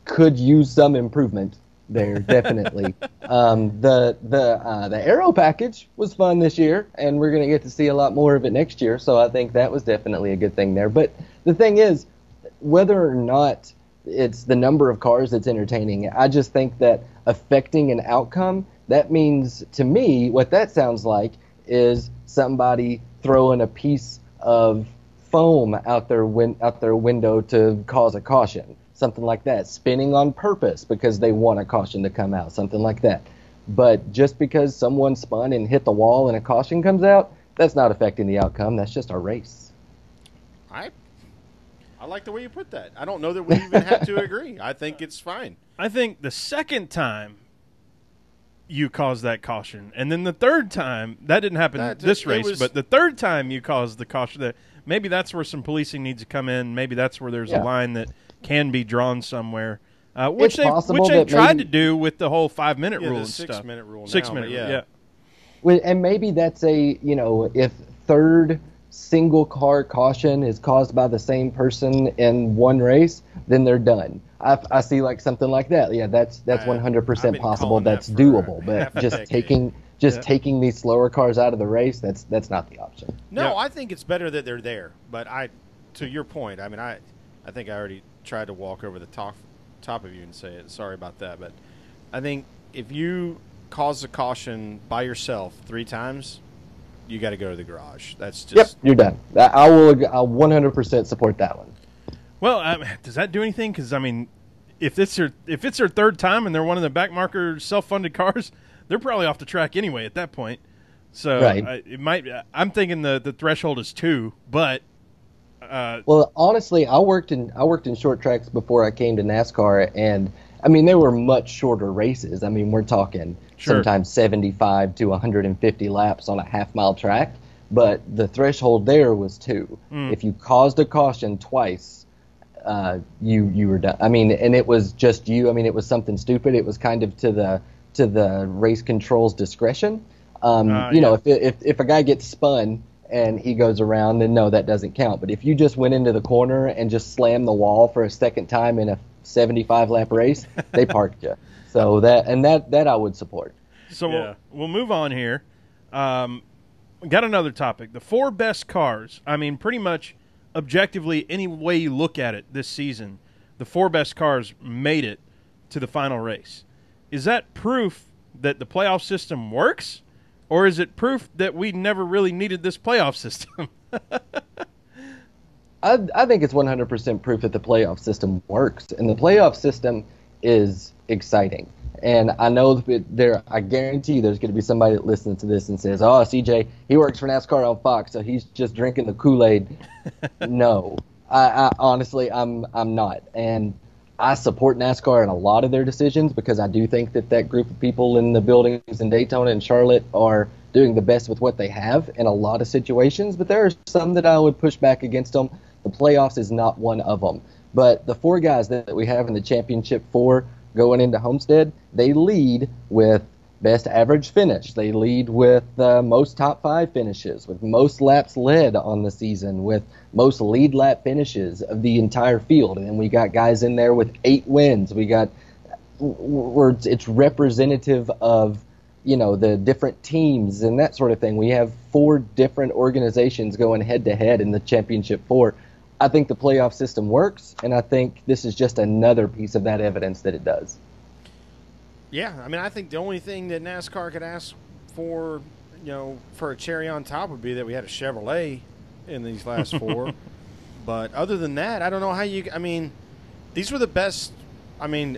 could use some improvement there, definitely. The aero package was fun this year, and we're going to get to see a lot more of it next year, so I think that was definitely a good thing there. But the thing is, whether or not it's the number of cars that's entertaining, I just think that affecting an outcome, that means, to me, what that sounds like is somebody throwing a piece of foam out their window to cause a caution, something like that, spinning on purpose because they want a caution to come out, something like that. But just because someone spun and hit the wall and a caution comes out, that's not affecting the outcome. That's just a race. I like the way you put that. I don't know that we even have to agree. I think it's fine. I think the second time you caused that caution, and then the third time, that didn't happen this race, but the third time you caused the caution, that maybe that's where some policing needs to come in. Maybe that's where there's a line that can be drawn somewhere, which they tried to do with the whole 5-minute rule and stuff. 6-minute rule. 6-minute rule, yeah. And maybe that's if third single car caution is caused by the same person in one race, then they're done. I see like something like that. Yeah, that's 100% possible. That's doable. But just taking these slower cars out of the race, that's not the option. No, I think it's better that they're there. But to your point, I mean, I think I already tried to walk over the top of you and say it. Sorry about that. But I think if you cause a caution by yourself 3 times, you got to go to the garage. That's just you're done. I'll 100% support that one. Well, does that do anything? Because I mean, if it's their third time and they're one of the backmarker self-funded cars, they're probably off the track anyway at that point. So it might. I'm thinking the threshold is 2, but. Well, honestly, I worked in short tracks before I came to NASCAR, and I mean they were much shorter races. I mean we're talking sometimes 75 to 150 laps on a half-mile track, but the threshold there was 2. If you caused a caution twice, you were done. I mean, and it was just you. I mean, it was something stupid. It was kind of to the race control's discretion. If a guy gets spun and he goes around, then no, that doesn't count. But if you just went into the corner and just slammed the wall for a second time in a 75-lap race, they parked you. So that I would support. So we'll move on here. Got another topic. The 4 best cars. I mean, pretty much objectively, any way you look at it this season, the 4 best cars made it to the final race. Is that proof that the playoff system works? Or is it proof that we never really needed this playoff system? I think it's 100% proof that the playoff system works. And the playoff system is exciting. And I know that I guarantee you there's going to be somebody that listens to this and says, oh, CJ, he works for NASCAR on Fox, so he's just drinking the Kool-Aid. No. I honestly, I'm not. And I support NASCAR in a lot of their decisions because I do think that group of people in the buildings in Daytona and Charlotte are doing the best with what they have in a lot of situations. But there are some that I would push back against them. The playoffs is not one of them. But the 4 guys that we have in the championship 4 going into Homestead, they lead with best average finish. They lead with most top 5 finishes, with most laps led on the season, with most lead lap finishes of the entire field. And then we got guys in there with 8 wins. It's representative of, the different teams and that sort of thing. We have 4 different organizations going head to head in the championship 4. I think the playoff system works, and I think this is just another piece of that evidence that it does. Yeah, I mean, I think the only thing that NASCAR could ask for, for a cherry on top would be that we had a Chevrolet in these last 4. But other than that, I don't know how you – I mean, these were the best – I mean,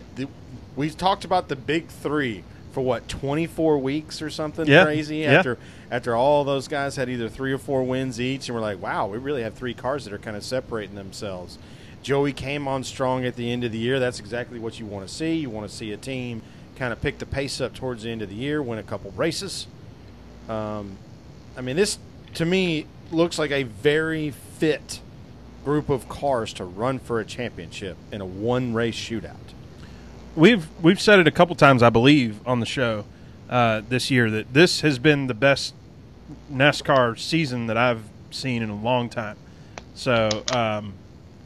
we talked about the big 3 for, 24 weeks or something crazy after all those guys had either 3 or 4 wins each. And we're like, wow, we really have 3 cars that are kind of separating themselves. Joey came on strong at the end of the year. That's exactly what you want to see. You want to see a team kind of pick the pace up towards the end of the year, win a couple races. I mean, this, to me, looks like a very fit group of cars to run for a championship in a one-race shootout. We've said it a couple times, I believe, on the show this year that this has been the best NASCAR season that I've seen in a long time. So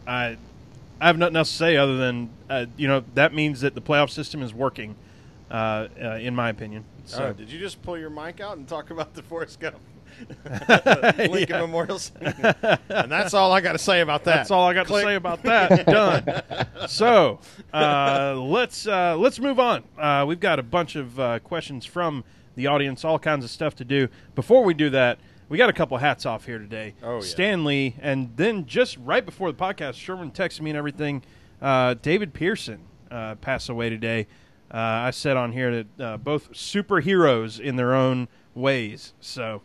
I have nothing else to say other than that means that the playoff system is working, in my opinion. So, did you just pull your mic out and talk about the Forrest Gump Lincoln Memorial? And that's all I got to say about that. That's all I got to say about that. Done. So let's move on. We've got a bunch of questions from the audience, all kinds of stuff to do. Before we do that, we got a couple hats off here today. Oh, yeah. Stanley, and then just right before the podcast, Sherman texted me and everything. David Pearson passed away today. I said on here that both superheroes in their own ways. So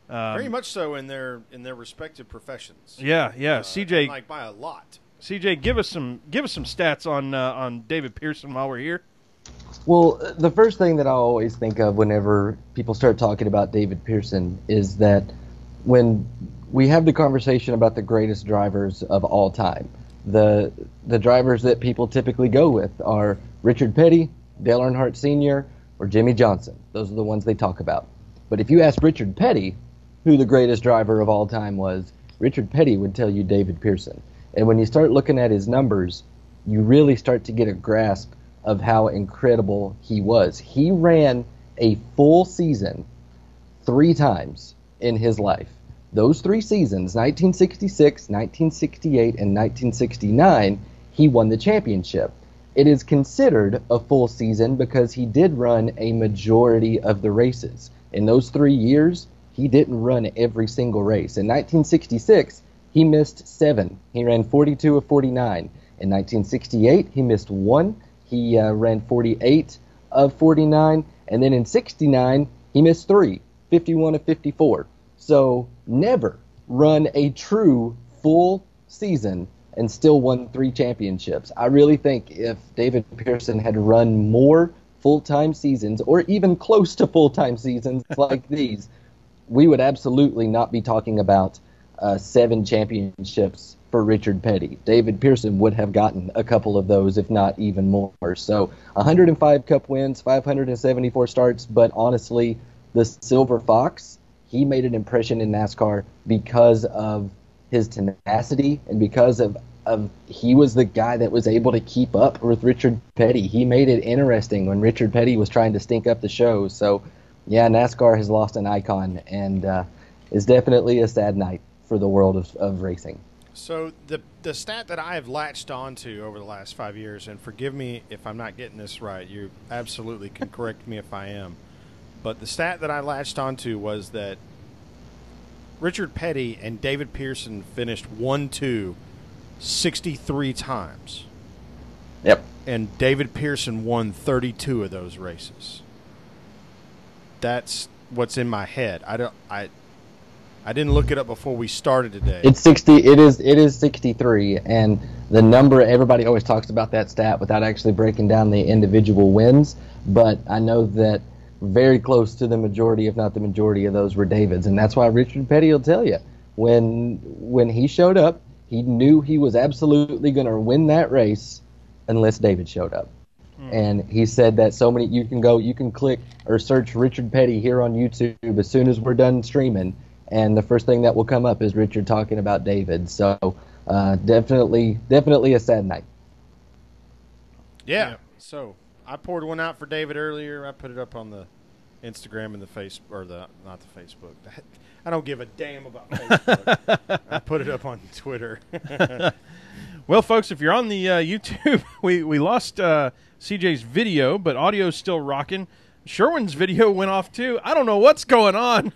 very much so in their respective professions. Yeah. CJ, like by a lot. CJ, give us some stats on David Pearson while we're here. Well, the first thing that I always think of whenever people start talking about David Pearson is that when we have the conversation about the greatest drivers of all time, the drivers that people typically go with are Richard Petty, Dale Earnhardt Sr., or Jimmy Johnson. Those are the ones they talk about. But if you ask Richard Petty who the greatest driver of all time was, Richard Petty would tell you David Pearson. And when you start looking at his numbers, you really start to get a grasp of how incredible he was. He ran a full season 3 times in his life. Those 3 seasons, 1966, 1968, and 1969, he won the championship. It is considered a full season because he did run a majority of the races. In those 3 years, he didn't run every single race. In 1966, he missed 7. He ran 42 of 49. In 1968, he missed 1. He ran 48 of 49. And then in 69, he missed 3, 51 of 54. So never run a true full season and still won 3 championships. I really think if David Pearson had run more full-time seasons, or even close to full-time seasons like these, we would absolutely not be talking about 7 championships for Richard Petty. David Pearson would have gotten a couple of those, if not even more. So 105 Cup wins, 574 starts, but honestly, the Silver Fox, he made an impression in NASCAR because of his tenacity and because of he was the guy that was able to keep up with Richard Petty. He made it interesting when Richard Petty was trying to stink up the show. So, yeah, NASCAR has lost an icon and is definitely a sad night for the world of racing. So the stat that I have latched onto over the last 5 years, and forgive me if I'm not getting this right, you absolutely can correct me if I am, but the stat that I latched onto was that Richard Petty and David Pearson finished 1-2 63 times. Yep. And David Pearson won 32 of those races. That's what's in my head. I didn't look it up before we started today. It's 60. It is 63, and the number, everybody always talks about that stat without actually breaking down the individual wins. But I know that very close to the majority, if not the majority, of those were David's, and that's why Richard Petty will tell you when he showed up, he knew he was absolutely going to win that race unless David showed up. And he said that so many, you can click or search Richard Petty here on YouTube as soon as we're done streaming, and the first thing that will come up is Richard talking about David. So definitely a sad night. Yeah. So I poured one out for David earlier. I put it up on the Instagram and the face, or not the Facebook. I don't give a damn about Facebook. I put it up on Twitter. Well, folks, if you're on the YouTube, we lost CJ's video, but audio's still rocking. Sherwin's video went off too. I don't know what's going on.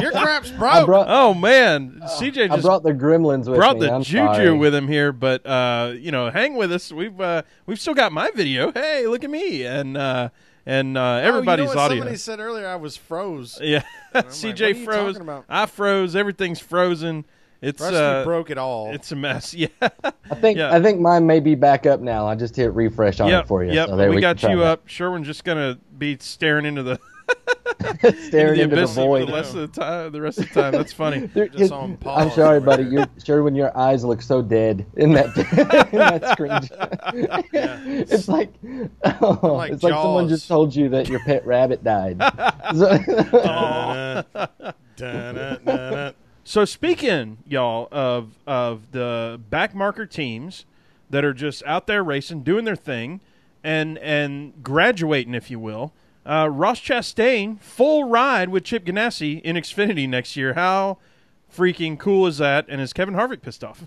Your crap's broke. Oh man, CJ I just brought the gremlins with brought me. the I'm juju sorry. with him here. But hang with us. We've still got my video. Hey, look at me and everybody's audio. Somebody said earlier I was froze. Yeah, like, CJ what are you froze. talking about? I froze. Everything's frozen. It's Rusty broke it all. It's a mess. Yeah, I think mine may be back up now. I just hit refresh on it for you. Yep, So there we can got try you that. up. Sherwin's just gonna be staring into the Staring into the abyss for void. the rest of the time. The rest of the time, that's funny. Just on pause I'm sorry, over buddy. here. Sherwin, your eyes look so dead in that in that screen. It's like, like it's like someone Jaws. just told you that your pet rabbit died. Da-na, da-na. So speaking, y'all, of the backmarker teams that are just out there racing, doing their thing, and graduating, if you will, Ross Chastain, full ride with Chip Ganassi in Xfinity next year. How freaking cool is that? And is Kevin Harvick pissed off?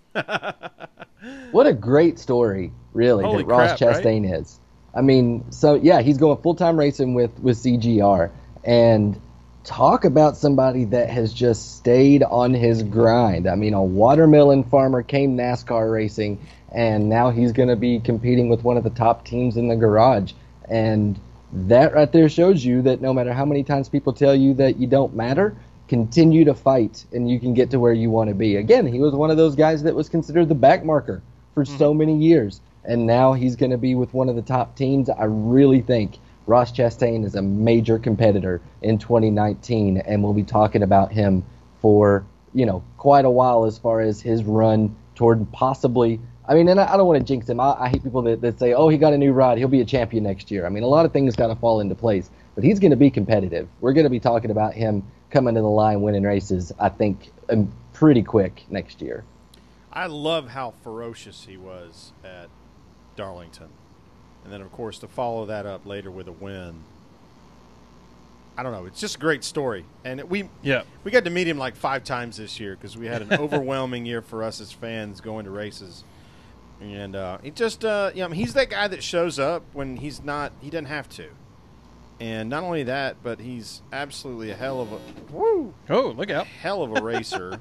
What a great story, really, Holy that Ross crap, Chastain is. I mean, so yeah, he's going full-time racing with CGR, and talk about somebody that has just stayed on his grind. I mean, a watermelon farmer came NASCAR racing, and now he's going to be competing with one of the top teams in the garage. And that right there shows you that no matter how many times people tell you that you don't matter, continue to fight, and you can get to where you want to be. Again, he was one of those guys that was considered the back marker for so many years, and now he's going to be with one of the top teams. I really think Ross Chastain is a major competitor in 2019, and we'll be talking about him for, quite a while as far as his run toward possibly, and I don't want to jinx him. I hate people that say, oh, he got a new ride, he'll be a champion next year. I mean, a lot of things got to fall into place, but he's going to be competitive. We're going to be talking about him coming to the line winning races, I think, pretty quick next year. I love how ferocious he was at Darlington. And then, of course, to follow that up later with a win. I don't know. It's just a great story. And we got to meet him like 5 times this year because we had an overwhelming year for us as fans going to races. And he just, he's that guy that shows up when he doesn't have to. And not only that, but he's absolutely a hell of a racer.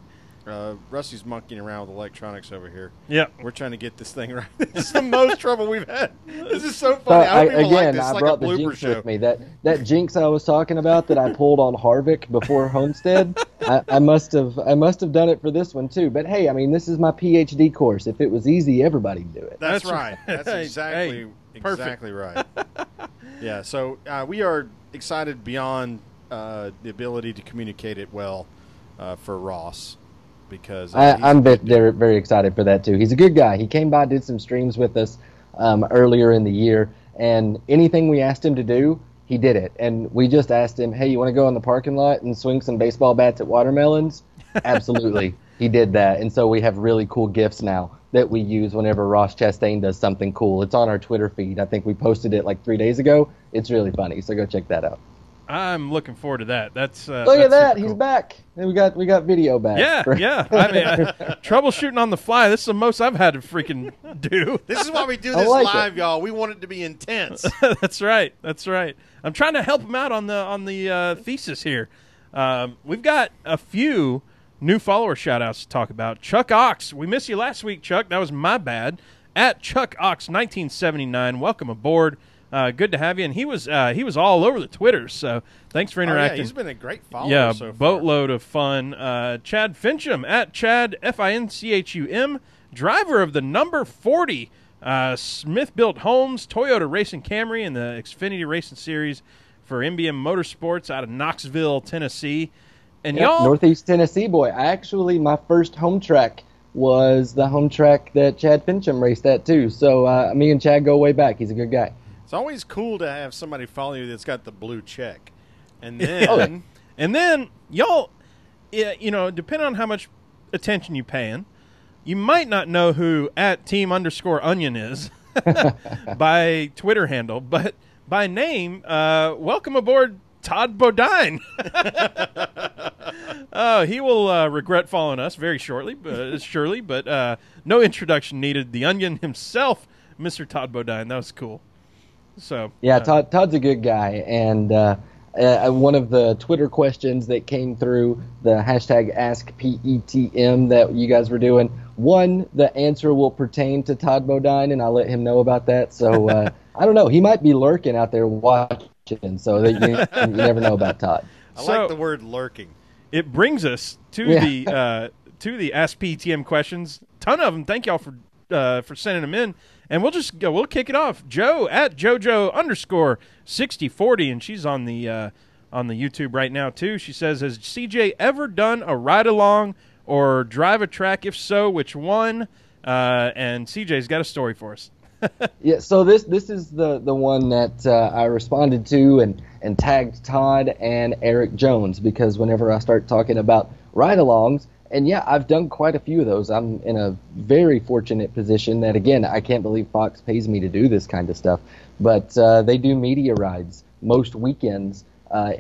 Rusty's monkeying around with electronics over here. Yeah. We're trying to get this thing right. This is the most trouble we've had. This is so funny. I hope people like this. It's like a brought the blooper jinx show. with me. That jinx I was talking about that I pulled on Harvick before Homestead, I must have done it for this one too. But hey, this is my PhD course. If it was easy, everybody'd do it. That's right. That's exactly right. Yeah, so we are excited beyond the ability to communicate it well for Ross. Because I'm very, very excited for that too. He's a good guy. He came by, did some streams with us earlier in the year, and anything we asked him to do, he did it. And we just asked him, hey, you want to go in the parking lot and swing some baseball bats at watermelons? Absolutely. He did that. And so we have really cool GIFs now that we use whenever Ross Chastain does something cool. It's on our Twitter feed. I think we posted it like 3 days ago. It's really funny, so go check that out. I'm looking forward to that. Look at that. He's back. And we got video back. Yeah. Troubleshooting on the fly. This is the most I've had to freaking do. This is why we do this live, y'all. We want it to be intense. That's right. I'm trying to help him out on the thesis here. We've got a few new follower shout-outs to talk about. Chuck Ox. We missed you last week, Chuck. That was my bad. At Chuck Ox 1979. Welcome aboard. Good to have you. And he was all over the Twitter, so thanks for interacting. He's been a great follower so far. Boatload of fun. Chad Fincham, at Chad Finchum, driver of the number 40 Smith-built Homes Toyota Racing Camry in the Xfinity Racing Series for MBM Motorsports out of Knoxville, Tennessee. And y'all, Northeast Tennessee boy. My first home track was the home track that Chad Fincham raced at too. So me and Chad go way back. He's a good guy. It's always cool to have somebody follow you that's got the blue check. And then y'all, depending on how much attention you're paying, you might not know who at @team_onion is by Twitter handle, but by name, welcome aboard Todd Bodine. He will regret following us very shortly, but no introduction needed. The Onion himself, Mr. Todd Bodine. That was cool. So Yeah, Todd's a good guy, and one of the Twitter questions that came through the hashtag AskPETM that you guys were doing, one, the answer will pertain to Todd Bodine, and I'll let him know about that. So I don't know, he might be lurking out there watching, so that you never know about Todd. I like the word lurking. It brings us to the Ask PETM questions. Ton of them. Thank y'all for sending them in. And we'll just go. We'll kick it off. Joe at JoJo_6040, and she's on the YouTube right now too. She says, "Has CJ ever done a ride along or drive a track? If so, which one?" And CJ's got a story for us. Yeah. So this is the one that I responded to and tagged Todd and Eric Jones, because whenever I start talking about ride-alongs. And yeah, I've done quite a few of those. I'm in a very fortunate position that, again, I can't believe Fox pays me to do this kind of stuff. But they do media rides most weekends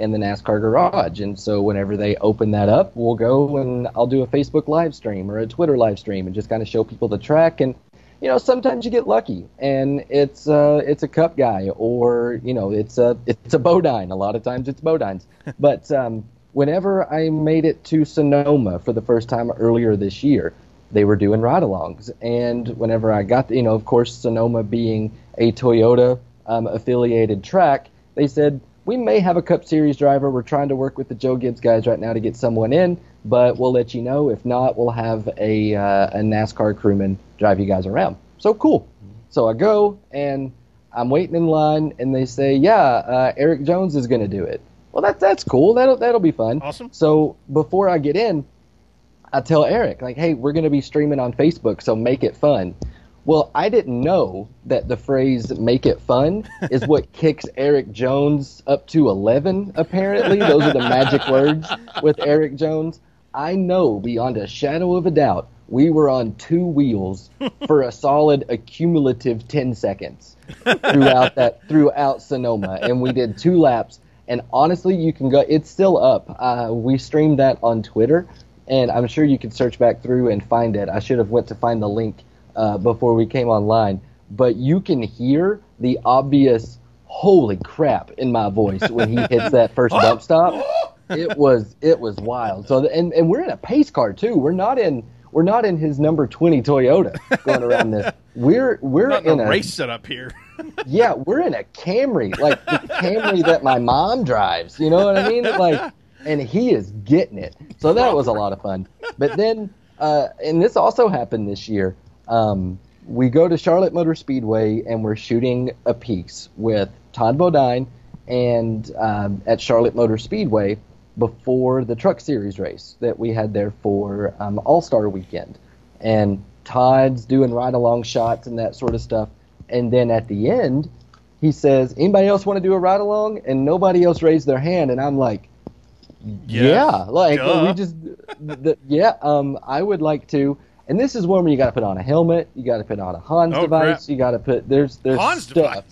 in the NASCAR garage. And so whenever they open that up, we'll go and I'll do a Facebook live stream or a Twitter live stream and just kind of show people the track. And, you know, sometimes you get lucky and it's a Cup guy, or, you know, it's a Bodine. A lot of times it's Bodines. But whenever I made it to Sonoma for the first time earlier this year, they were doing ride-alongs. And whenever I got, of course, Sonoma being a Toyota affiliated track, they said, we may have a Cup Series driver. We're trying to work with the Joe Gibbs guys right now to get someone in, but we'll let you know. If not, we'll have a NASCAR crewman drive you guys around. So cool. So I go, and I'm waiting in line, and they say, Eric Jones is going to do it. Well, that's cool. That'll be fun. Awesome. So before I get in, I tell Eric, like, hey, we're going to be streaming on Facebook, so make it fun. Well, I didn't know that the phrase "make it fun" is what kicks Eric Jones up to 11, apparently. Those are the magic words with Eric Jones. I know beyond a shadow of a doubt we were on two wheels for a solid accumulative 10 seconds throughout Sonoma, and we did 2 laps. And honestly, you can go, it's still up. We streamed that on Twitter, and I'm sure you can search back through and find it. I should have went to find the link before we came online. But you can hear the obvious holy crap in my voice when he hits that first bump stop. It was wild. So and we're in a pace car too. We're not in his number 20 Toyota going around this. We're in a race setup here. Yeah, we're in a Camry, like the Camry that my mom drives. You know what I mean? Like, and he is getting it. So that was a lot of fun. But then, and this also happened this year. We go to Charlotte Motor Speedway and we're shooting a piece with Todd Bodine and at Charlotte Motor Speedway before the Truck Series race that we had there for All-Star Weekend. And Todd's doing ride-along shots and that sort of stuff. And then at the end, he says, anybody else want to do a ride-along? And nobody else raised their hand. And I'm like, yeah. Like, I would like to. And this is one where you got to put on a helmet. You got to put on a Hans device. Crap. You got to put, there's Hans stuff.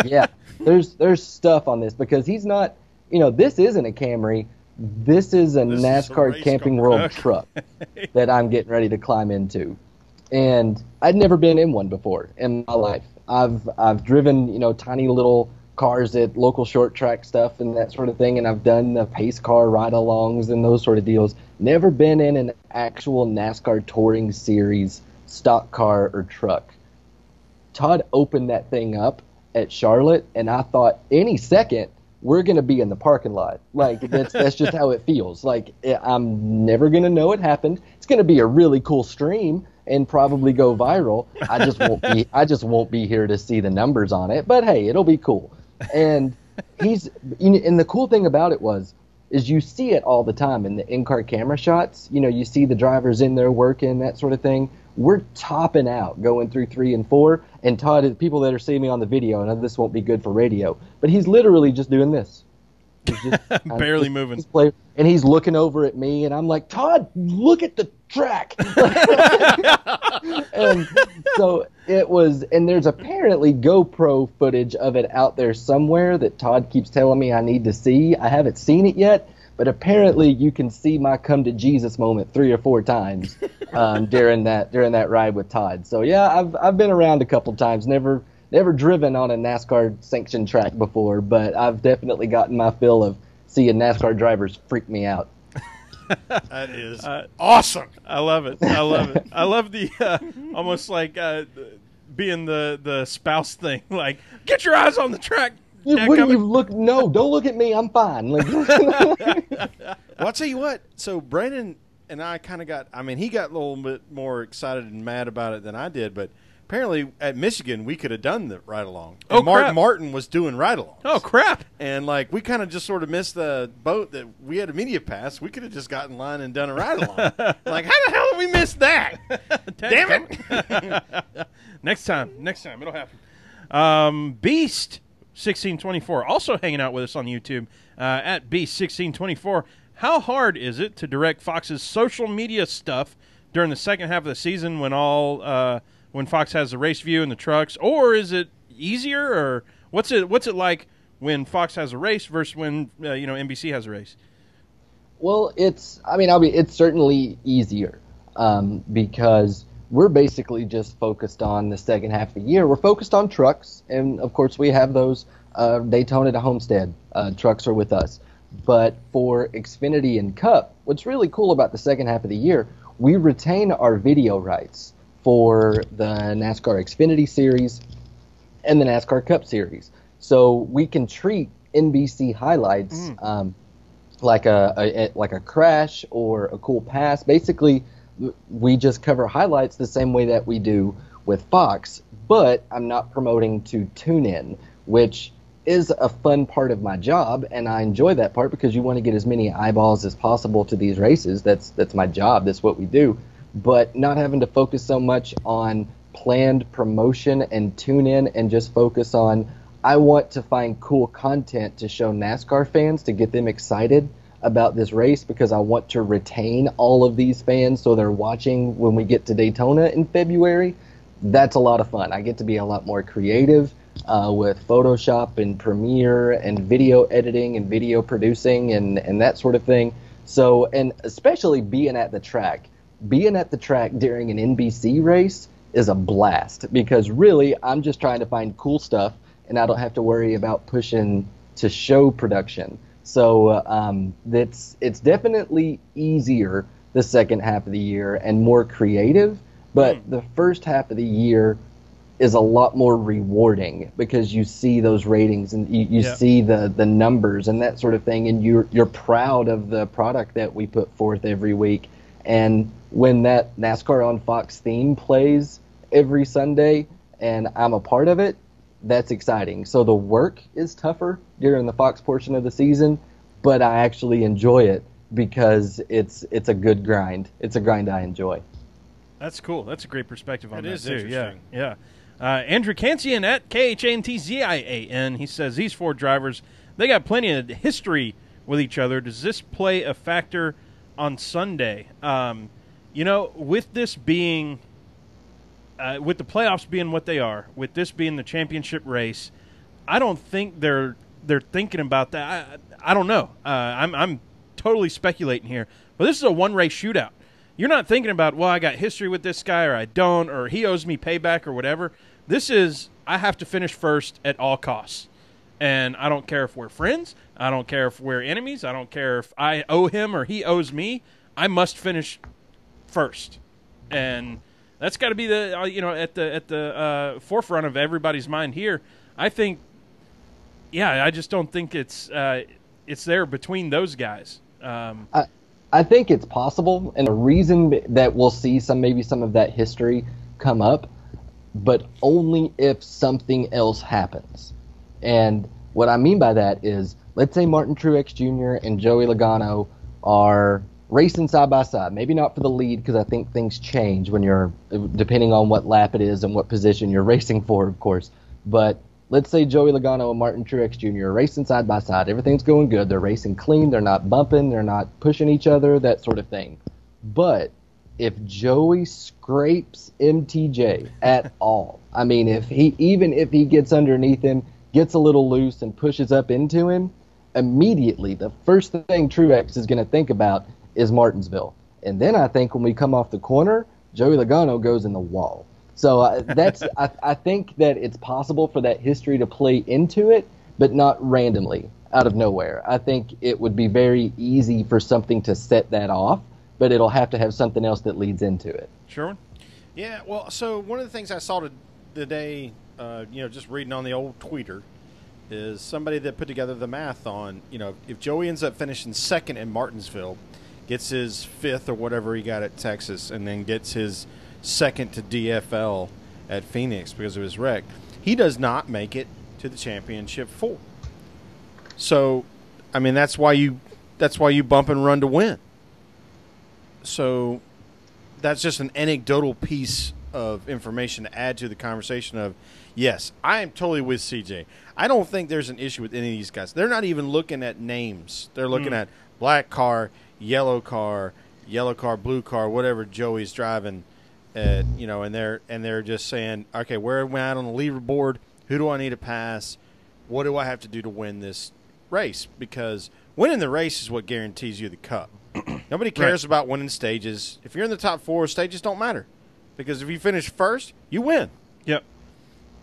Yeah, there's stuff on this because he's not, this isn't a Camry. This is a NASCAR Camping World truck that I'm getting ready to climb into. And I'd never been in one before in my life. I've driven, tiny little cars at local short track stuff and that sort of thing, and I've done the pace car ride-alongs and those sort of deals. Never been in an actual NASCAR Touring Series stock car or truck. Todd opened that thing up at Charlotte, and I thought any second we're going to be in the parking lot. Like, that's just how it feels. Like, I'm never going to know it happened. It's going to be a really cool stream and probably go viral. I just won't be here to see the numbers on it. But hey, it'll be cool. And and the cool thing about it is you see it all the time in the in-car camera shots. You see the drivers in there working, that sort of thing. We're topping out going through 3 and 4. And Todd, people that are seeing me on the video, and this won't be good for radio, but he's literally just doing this. He's just barely moving. And he's looking over at me, and I'm like, Todd, look at the track. And so it was, and there's apparently GoPro footage of it out there somewhere that Todd keeps telling me I need to see. I haven't seen it yet, but apparently you can see my come to Jesus moment 3 or 4 times during that ride with Todd. So yeah, I've been around a couple times, never never driven on a NASCAR sanctioned track before, but I've definitely gotten my fill of seeing NASCAR drivers freak me out. That is awesome. I love it. I love it. I love the almost like being the spouse thing. Like, get your eyes on the track. Wouldn't you look? No, don't look at me. I'm fine. Like, Well, I'll tell you what. So Brandon and I kind of got. I mean, he got a little bit more excited and mad about it than I did. But apparently, at Michigan, we could have done the ride along. Oh, crap. Martin was doing ride alongs. Oh crap! And like we kind of just sort of missed the boat that we had a media pass. We could have just got in line and done a ride along. Like, how the hell did we miss that? Damn it! Next time it'll happen. Beast 1624 also hanging out with us on YouTube at Beast 1624. How hard is it to direct Fox's social media stuff during the second half of the season when Fox has the race view and the trucks, or is it easier, or what's it like when Fox has a race versus when NBC has a race? well, it's certainly easier because we're basically just focused on the second half of the year. We're focused on trucks, and of course we have those Daytona to Homestead trucks are with us. But for Xfinity and Cup, what's really cool about the second half of the year, we retain our video rights for the NASCAR Xfinity Series and the NASCAR Cup Series. So we can treat NBC highlights like a crash or a cool pass. Basically, we just cover highlights the same way that we do with Fox, but I'm not promoting to TuneIn, which is a fun part of my job, and I enjoy that part because you want to get as many eyeballs as possible to these races. That's my job. That's what we do. But not having to focus so much on planned promotion and TuneIn and just focus on, I want to find cool content to show NASCAR fans to get them excited about this race because I want to retain all of these fans so they're watching when we get to Daytona in February. That's a lot of fun. I get to be a lot more creative with Photoshop and Premiere and video editing and video producing and that sort of thing. So, and especially being at the track during an NBC race is a blast because really I'm just trying to find cool stuff and I don't have to worry about pushing to show production. So it's definitely easier the second half of the year and more creative, but the first half of the year is a lot more rewarding because you see those ratings and you see the numbers and that sort of thing, and you're proud of the product that we put forth every week. And when that NASCAR on Fox theme plays every Sunday and I'm a part of it, that's exciting. So the work is tougher during the Fox portion of the season, but I actually enjoy it because it's a good grind. It's a grind I enjoy. That's cool. That's a great perspective on It that is too. interesting. Yeah. Andrew Kansian at KHANTZIAN. He says these four drivers, they got plenty of history with each other. Does this play a factor on Sunday? With this being, with the playoffs being what they are, with this being the championship race, I don't think they're thinking about that. I don't know. I'm totally speculating here, but this is a one-race shootout. You're not thinking about, well, I got history with this guy or I don't, or he owes me payback or whatever. This is, I have to finish first at all costs. And I don't care if we're friends. I don't care if we're enemies. I don't care if I owe him or he owes me. I must finish first. And that's got to be the, at the forefront of everybody's mind here. I think, I just don't think it's there between those guys. I think it's possible, and the reason that we'll see maybe some of that history come up, but only if something else happens. And what I mean by that is, let's say Martin Truex Jr. and Joey Logano are racing side by side. Maybe not for the lead, because I think things change when you're, depending on what lap it is and what position you're racing for, of course. But let's say Joey Logano and Martin Truex Jr. are racing side by side. Everything's going good. They're racing clean. They're not bumping. They're not pushing each other, that sort of thing. But if Joey scrapes MTJ at all, I mean, even if he gets underneath him, gets a little loose and pushes up into him, immediately the first thing Truex is going to think about is Martinsville. And then I think when we come off the corner, Joey Logano goes in the wall. So I think that it's possible for that history to play into it, but not randomly out of nowhere. I think it would be very easy for something to set that off, but it'll have to have something else that leads into it. Sherwin? Yeah, well, so one of the things I saw today, just reading on the old tweeter, is somebody that put together the math on, if Joey ends up finishing second in Martinsville, gets his fifth or whatever he got at Texas, and then gets his second to DFL at Phoenix because of his wreck, he does not make it to the championship 4. So, I mean, that's why you bump and run to win. So that's just an anecdotal piece of information to add to the conversation of, yes, I am totally with CJ. I don't think there's an issue with any of these guys. They're not even looking at names. They're looking at black car, yellow car, blue car, whatever Joey's driving, and they're just saying, okay, where am I at on the leaderboard? Who do I need to pass? What do I have to do to win this race? Because winning the race is what guarantees you the cup. Nobody cares about winning stages. If you're in the top 4, stages don't matter. Because if you finish first, you win. Yep.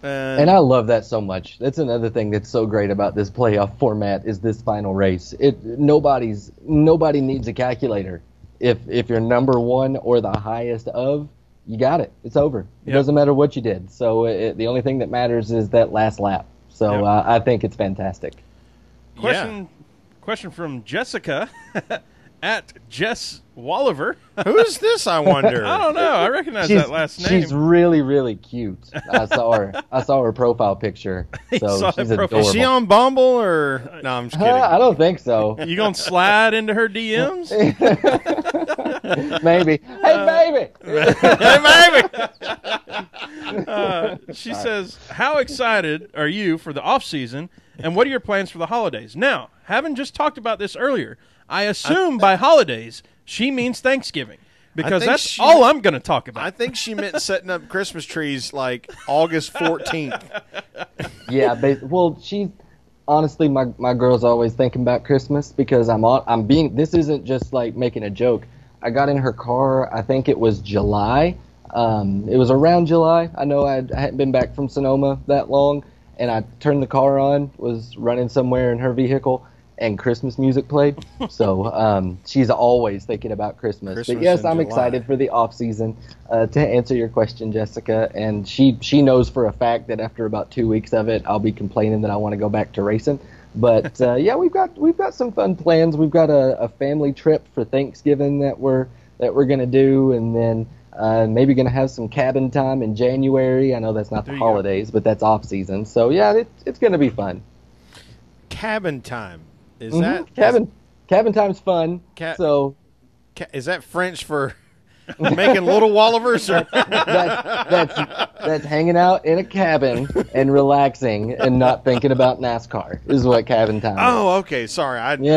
And I love that so much. That's another thing that's so great about this playoff format is this final race. Nobody needs a calculator. If you're number 1 or the highest of, you got it. It's over. It doesn't matter what you did. So the only thing that matters is that last lap. So I think it's fantastic. Question from Jessica at Jess Woliver. Who is this, I wonder? I don't know. I recognize that last name. She's really, really cute. I saw her profile picture. So she's adorable. Is she on Bumble or? No, I'm just kidding. I don't think so. You gonna slide into her DMs? Maybe. Hey, baby. She says, "How excited are you for the off season, and what are your plans for the holidays?" Now, having just talked about this earlier, I assume by holidays she means Thanksgiving, because that's all I'm going to talk about. I think she meant setting up Christmas trees like August 14th. Yeah, well, she's honestly my girl's always thinking about Christmas because I'm being. This isn't just like making a joke. I got in her car. I think it was July. It was around July. I know I hadn't been back from Sonoma that long, and I turned the car on. Was running somewhere in her vehicle. And Christmas music played, so she's always thinking about Christmas. But yes, I'm excited for the off season. To answer your question, Jessica, and she knows for a fact that after about 2 weeks of it, I'll be complaining that I want to go back to racing. But yeah, we've got some fun plans. We've got a family trip for Thanksgiving that we're gonna do, and then maybe gonna have some cabin time in January. I know that's not the holidays, but that's off season. So yeah, it's gonna be fun. Cabin time. Is that cabin time's fun? Is that French for making little Wollivers? Or? That's hanging out in a cabin and relaxing and not thinking about NASCAR is what cabin time is. Oh, okay. Sorry. We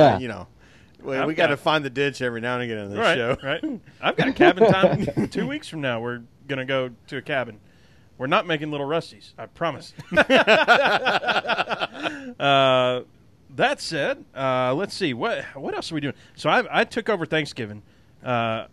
got to find the ditch every now and again on this show. Right. I've got a cabin time 2 weeks from now. We're gonna go to a cabin. We're not making little Rusties, I promise. That said, let's see what else are we doing. So I took over Thanksgiving. I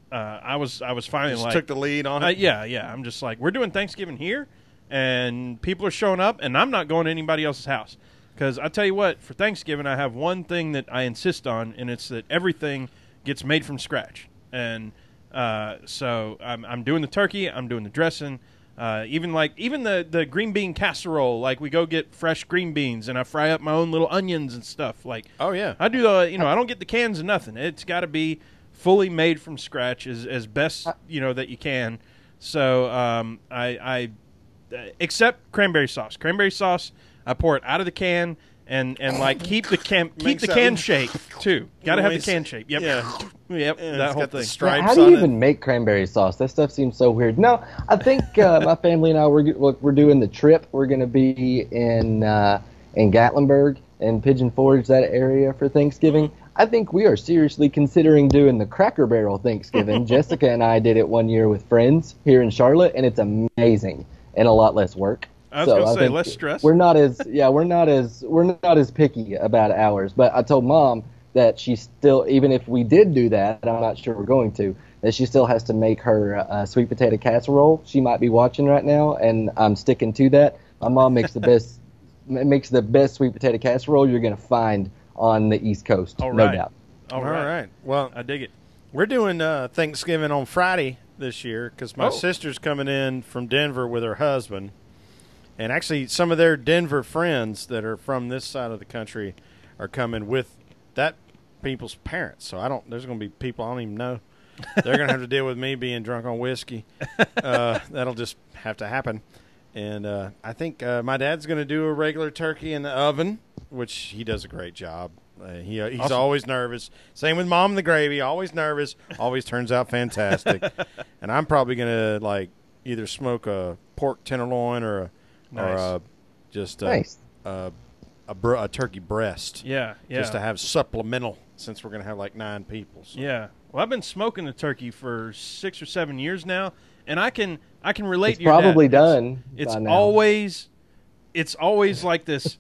was finally just took the lead on it. Yeah. I'm just like, we're doing Thanksgiving here, and people are showing up, and I'm not going to anybody else's house because I tell you what, for Thanksgiving I have one thing that I insist on, and it's that everything gets made from scratch. And so I'm doing the turkey, I'm doing the dressing. Even the green bean casserole, like we go get fresh green beans and I fry up my own little onions and stuff. Like, oh yeah, I do I don't get the cans of nothing. It's got to be fully made from scratch as best that you can. So I except cranberry sauce. Cranberry sauce, I pour it out of the can and like keep the can shape too. Got to have the can shape. Yep. Yeah. Yep. That whole thing. How do you even make cranberry sauce? That stuff seems so weird. No, I think my family and I we're doing the trip. We're going to be in Gatlinburg and Pigeon Forge, that area, for Thanksgiving. I think we are seriously considering doing the Cracker Barrel Thanksgiving. Jessica and I did it one year with friends here in Charlotte, and it's amazing and a lot less work. I was going to say less stress. We're not as picky about ours. But I told Mom that she still, even if we did do that, I'm not sure we're going to, that she still has to make her sweet potato casserole. She might be watching right now, and I'm sticking to that. My mom makes the best sweet potato casserole you're going to find on the East Coast, All no right. doubt. All right. Well, I dig it. we're doing Thanksgiving on Friday this year because my sister's coming in from Denver with her husband. And actually, some of their Denver friends that are from this side of the country are coming with that people's parents. So there's going to be people I don't even know. They're going to have to deal with me being drunk on whiskey. That'll just have to happen. And I think my dad's going to do a regular turkey in the oven, which he does a great job. He's Awesome. always nervous. Same with Mom and the gravy. Always nervous. Always turns out fantastic. And I'm probably going to either smoke a pork tenderloin or a turkey breast. Yeah. Just to have supplemental since we're going to have 9 people. So. Yeah. Well, I've been smoking the turkey for 6 or 7 years now, and I can relate It's to your probably dad. done. It's by now. always like this.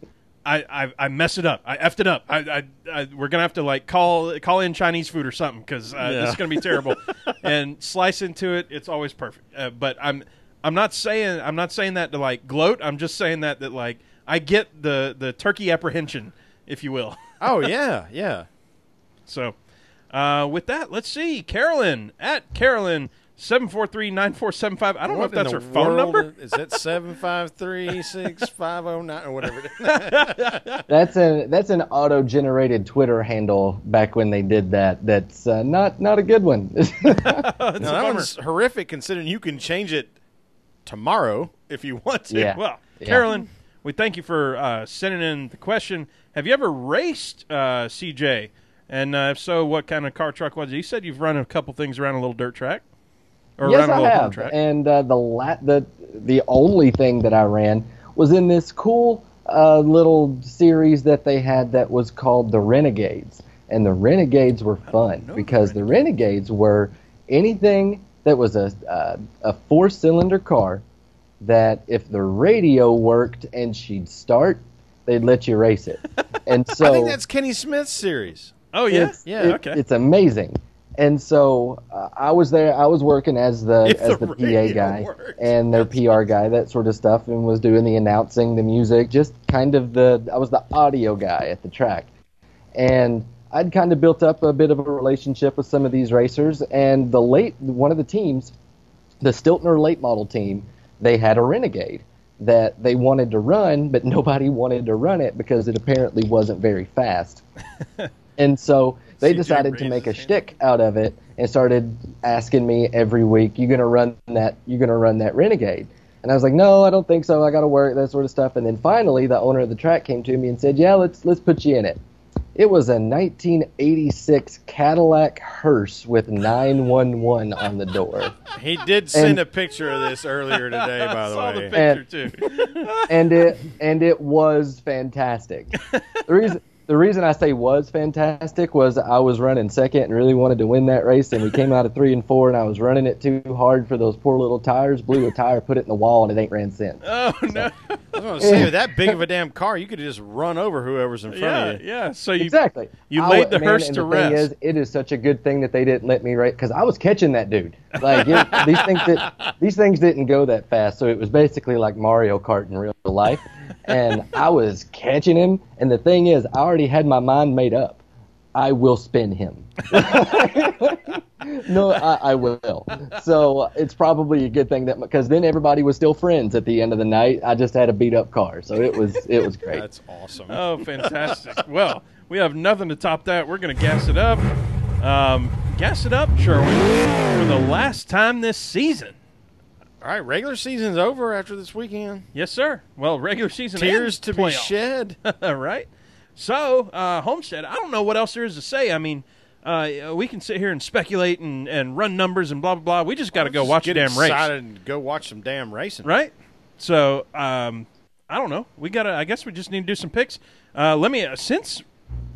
I mess it up. I effed it up. We're gonna have to call in Chinese food or something because this is gonna be terrible. And slice into it. It's always perfect. But I'm not saying that to gloat. I'm just saying that I get the turkey apprehension, if you will. Oh yeah. So with that, let's see. Carolyn at Carolyn 743-9475. I don't know if that's her phone number. Is that 753-6509 or whatever it is? That's an auto-generated Twitter handle back when they did that. That's not a good one. That one's horrific considering you can change it tomorrow if you want to. Yeah. Well, Carolyn, we thank you for sending in the question. Have you ever raced, CJ? And if so, what kind of car truck was it? You said you've run a couple things around a little dirt track. Yes, I have. And the only thing that I ran was in this cool little series that they had that was called the Renegades. And the Renegades were fun because the Renegades were anything that was a 4-cylinder car that if the radio worked and she'd start, they'd let you race it. And so I think that's Kenny Smith's series. Oh, yeah? Okay. It's amazing. And so I was there. I was working as the PA guy and their PR guy, that sort of stuff, and was doing the announcing, the music, just kind of I was the audio guy at the track. And I'd kind of built up a bit of a relationship with some of these racers. And one of the teams, the Stiltner late model team, they had a Renegade that they wanted to run, but nobody wanted to run it because it apparently wasn't very fast. And so they decided to make a shtick out of it and started asking me every week, "You gonna run that Renegade?" And I was like, "No, I don't think so. I got to work," that sort of stuff. And then finally, the owner of the track came to me and said, "Yeah, let's put you in it." It was a 1986 Cadillac hearse with 911 on the door. He did send a picture of this earlier today, by the way. I saw the picture too. and it was fantastic. The reason I say was fantastic was I was running second and really wanted to win that race, and we came out of 3 and 4, and I was running it too hard for those poor little tires, blew a tire, put it in the wall, and it ain't ran since. Oh, no. I was going to say, with that big of a damn car, you could just run over whoever's in front of you. Yeah, so exactly. You laid the hearse to rest. Thing is, it is such a good thing that they didn't let me race, because I was catching that dude. These things didn't go that fast, so it was basically like Mario Kart in real life. And I was catching him, and the thing is, I already had my mind made up. I will spin him. No, I will. So it's probably a good thing because then everybody was still friends at the end of the night. I just had a beat up car, so it was great. That's awesome. Oh, fantastic. Well, we have nothing to top that. We're going to gas it up. Gas it up, Sherwin, for the last time this season. All right, regular season's over after this weekend. Yes, sir. Well, regular season Tears to playoff. be shed. Right? So, Homestead, I don't know what else there is to say. I mean, we can sit here and speculate and run numbers and blah, blah, blah. We just got to go watch a damn race. Excited and go watch some damn racing. Right? So, I don't know. I guess we just need to do some picks. Since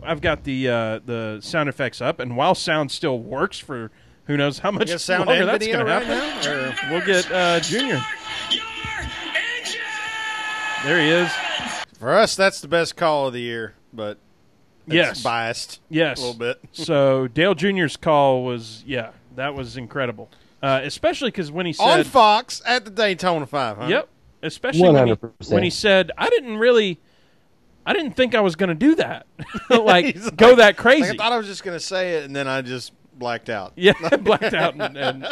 I've got the sound effects up, and while sound still works for who knows how much sound longer and that's video going to right happen. We'll get Junior. There he is. For us, that's the best call of the year, but it's biased. Yes. A little bit. So Dale Jr.'s call was, That was incredible. Especially because when he said on Fox at the Daytona 500. Yep. Especially when 100%. he said, I didn't think I was going to do that. like, go that crazy. I thought I was just going to say it, and then I just blacked out. Yeah, blacked out and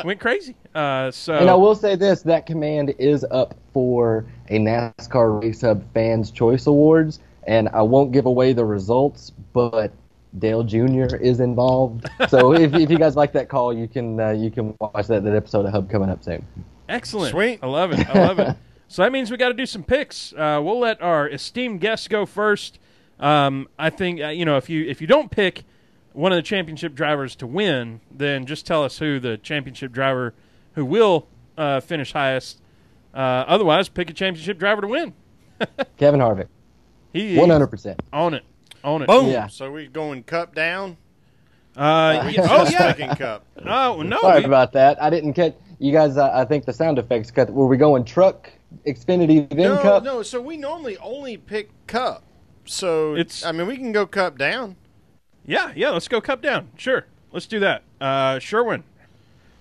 went crazy. And I will say this, that command is up for a NASCAR Race Hub Fans Choice Awards, and I won't give away the results, but Dale Jr. is involved. So if you guys like that call, you can watch that episode of Hub coming up soon. Excellent. Sweet. I love it. So that means we got to do some picks. We'll let our esteemed guests go first. I think if you don't pick one of the championship drivers to win, then just tell us who the championship driver who will finish highest. Otherwise, pick a championship driver to win. Kevin Harvick. He 100%. On it. Boom. Yeah. So we going cup down? Yeah. Cup. Oh no. Sorry about that. I didn't catch you guys. I think the sound effects cut. Were we going truck, Xfinity, then Cup? No. So we normally only pick cup. So we can go cup down. Yeah. Let's go cup down. Sure. Let's do that. Sherwin.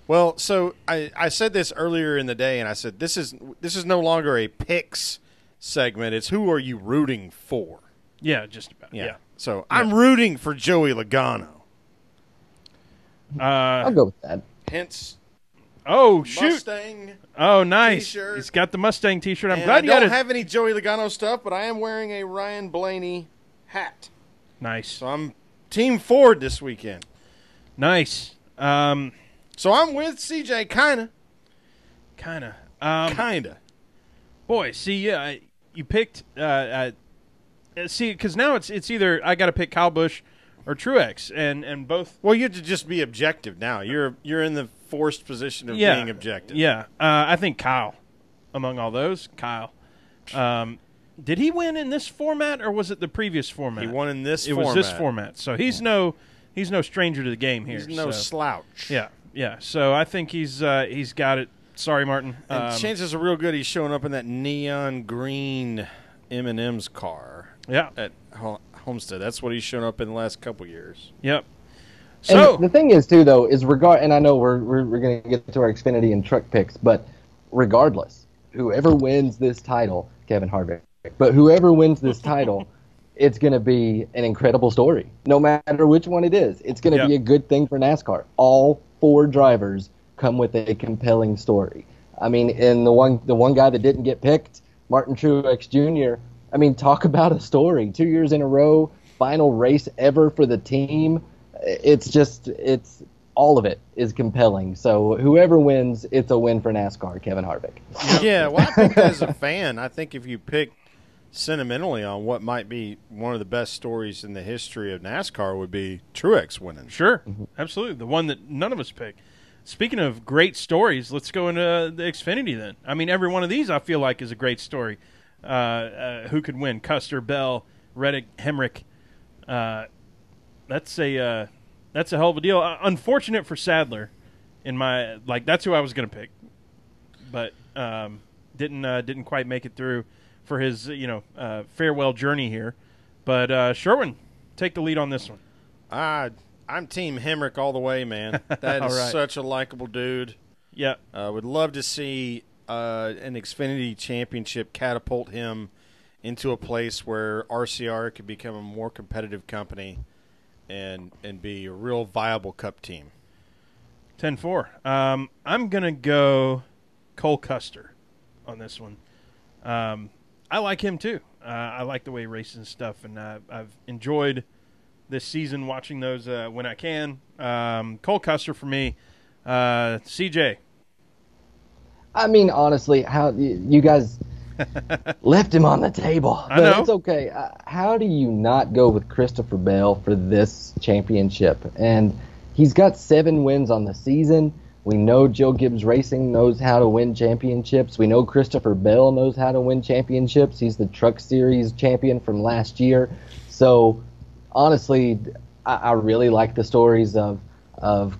Well, so I said this earlier in the day, and I said this is no longer a picks segment. It's who are you rooting for? Yeah, just about. Yeah. So I'm rooting for Joey Logano. I'll go with that. Hence, oh shoot! Mustang. Oh, nice. T-shirt. He's got the Mustang T-shirt. I'm And glad I you got don't it. have any Joey Logano stuff, but I am wearing a Ryan Blaney hat. Nice. So I'm Team Ford this weekend. Nice. So I'm with CJ, kinda. Kinda. Boy, see, you picked. See, because now it's either I got to pick Kyle Busch or Truex, and both. Well, you have to just be objective now. You're in the forced position of being objective. Yeah, I think Kyle, among all those, Kyle. Did he win in this format, or was it the previous format? He won in this format. It was this format, so he's no stranger to the game here. He's no slouch. Yeah. So I think he's got it. Sorry, Martin. And chances are real good he's showing up in that neon green M&M's car. Yeah. At Homestead. That's what he's shown up in the last couple years. Yep. So and the thing is, too, though, is and I know we're going to get to our Xfinity and truck picks, but regardless, whoever wins this title, Kevin Harvick, but whoever wins this title, it's going to be an incredible story. No matter which one it is, it's going to be a good thing for NASCAR. All 4 drivers come with a compelling story. I mean, and the one guy that didn't get picked, Martin Truex Jr., I mean, talk about a story. 2 years in a row, final race ever for the team. It's all of it is compelling. So whoever wins, it's a win for NASCAR, Kevin Harvick. Yeah, well, I think as a fan, I think if you pick sentimentally on what might be one of the best stories in the history of NASCAR would be Truex winning. Sure, absolutely. The one that none of us picked. Speaking of great stories, let's go into the Xfinity then. I mean, every one of these I feel like is a great story. Who could win? Custer, Bell, Reddick, Hemrick. That's a hell of a deal. Unfortunate for Sadler. That's who I was going to pick, but didn't quite make it through for his farewell journey here. But Sherwin, take the lead on this one. I'm Team Hemrick all the way, man. That is such a likable dude. Yeah, would love to see an Xfinity championship catapult him into a place where RCR could become a more competitive company and be a real viable Cup team. 10-4. I'm going to go Cole Custer on this one. I like him too. I like the way he races and stuff, and I've enjoyed this season watching those when I can. Cole Custer for me. CJ. I mean, honestly, how you guys left him on the table. I know. It's okay. How do you not go with Christopher Bell for this championship? And he's got 7 wins on the season. We know Joe Gibbs Racing knows how to win championships. We know Christopher Bell knows how to win championships. He's the Truck Series champion from last year. So, honestly, I really like the stories of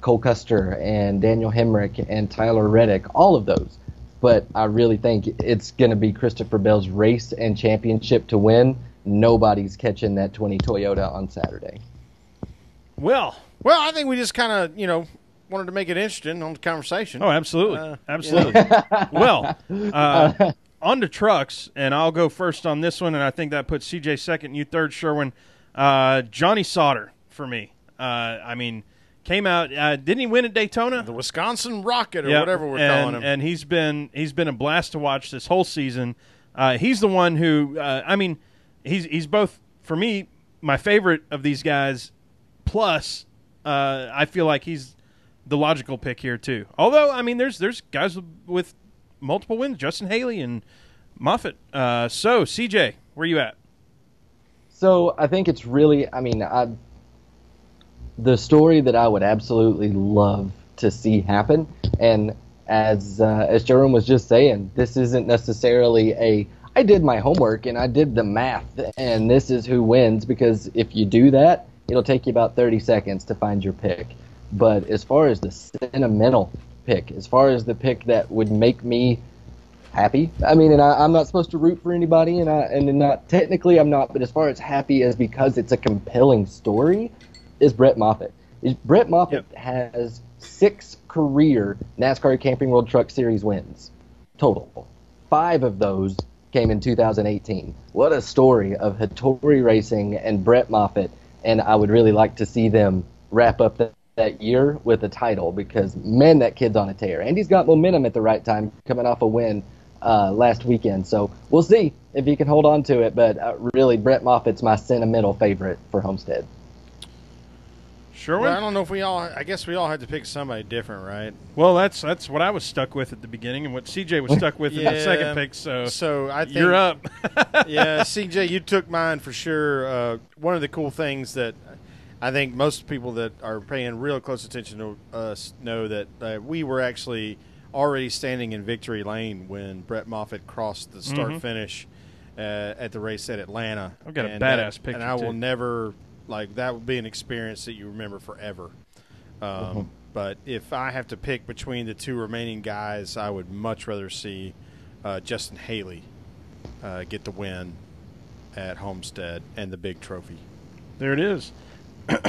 Cole Custer and Daniel Hemrick and Tyler Reddick, all of those. But I really think it's going to be Christopher Bell's race and championship to win. Nobody's catching that 20 Toyota on Saturday. Well, I think we just kind of, wanted to make it interesting on the conversation. Oh, absolutely. Absolutely. Well, on to trucks, and I'll go first on this one, and I think that puts CJ second, you third, Sherwin. Johnny Sauter for me. Came out. Didn't he win at Daytona? The Wisconsin Rocket, or whatever we're calling him. And he's been a blast to watch this whole season. He's the one who, he's both, for me, my favorite of these guys, plus I feel like he's the logical pick here too. Although, there's guys with multiple wins, Justin Haley and Moffitt. So, CJ, where you at? So I think it's really, the story that I would absolutely love to see happen, and as Jerome was just saying, this isn't necessarily I did my homework and I did the math and this is who wins, because if you do that, it'll take you about 30 seconds to find your pick. But as far as the sentimental pick, as far as the pick that would make me happy, I'm not supposed to root for anybody, and not technically I'm not, but as far as happy as because it's a compelling story, is Brett Moffitt. Brett Moffitt has 6 career NASCAR Camping World Truck Series wins total. 5 of those came in 2018. What a story of Hattori Racing and Brett Moffitt, and I would really like to see them wrap up that year with a title, because, man, that kid's on a tear. And he's got momentum at the right time, coming off a win last weekend. So we'll see if he can hold on to it, but really, Brett Moffitt's my sentimental favorite for Homestead. Sherwin? Well, I don't know if I guess we all had to pick somebody different, right? Well, that's what I was stuck with at the beginning, and what CJ was stuck with in the second pick. So I think you're up. Yeah, CJ, you took mine for sure. One of the cool things that I think most people that are paying real close attention to us know that we were actually already standing in victory lane when Brett Moffitt crossed the start-finish at the race at Atlanta. I've got a badass picture, and I will never – that would be an experience that you remember forever. But if I have to pick between the 2 remaining guys, I would much rather see Justin Haley get the win at Homestead and the big trophy. There it is.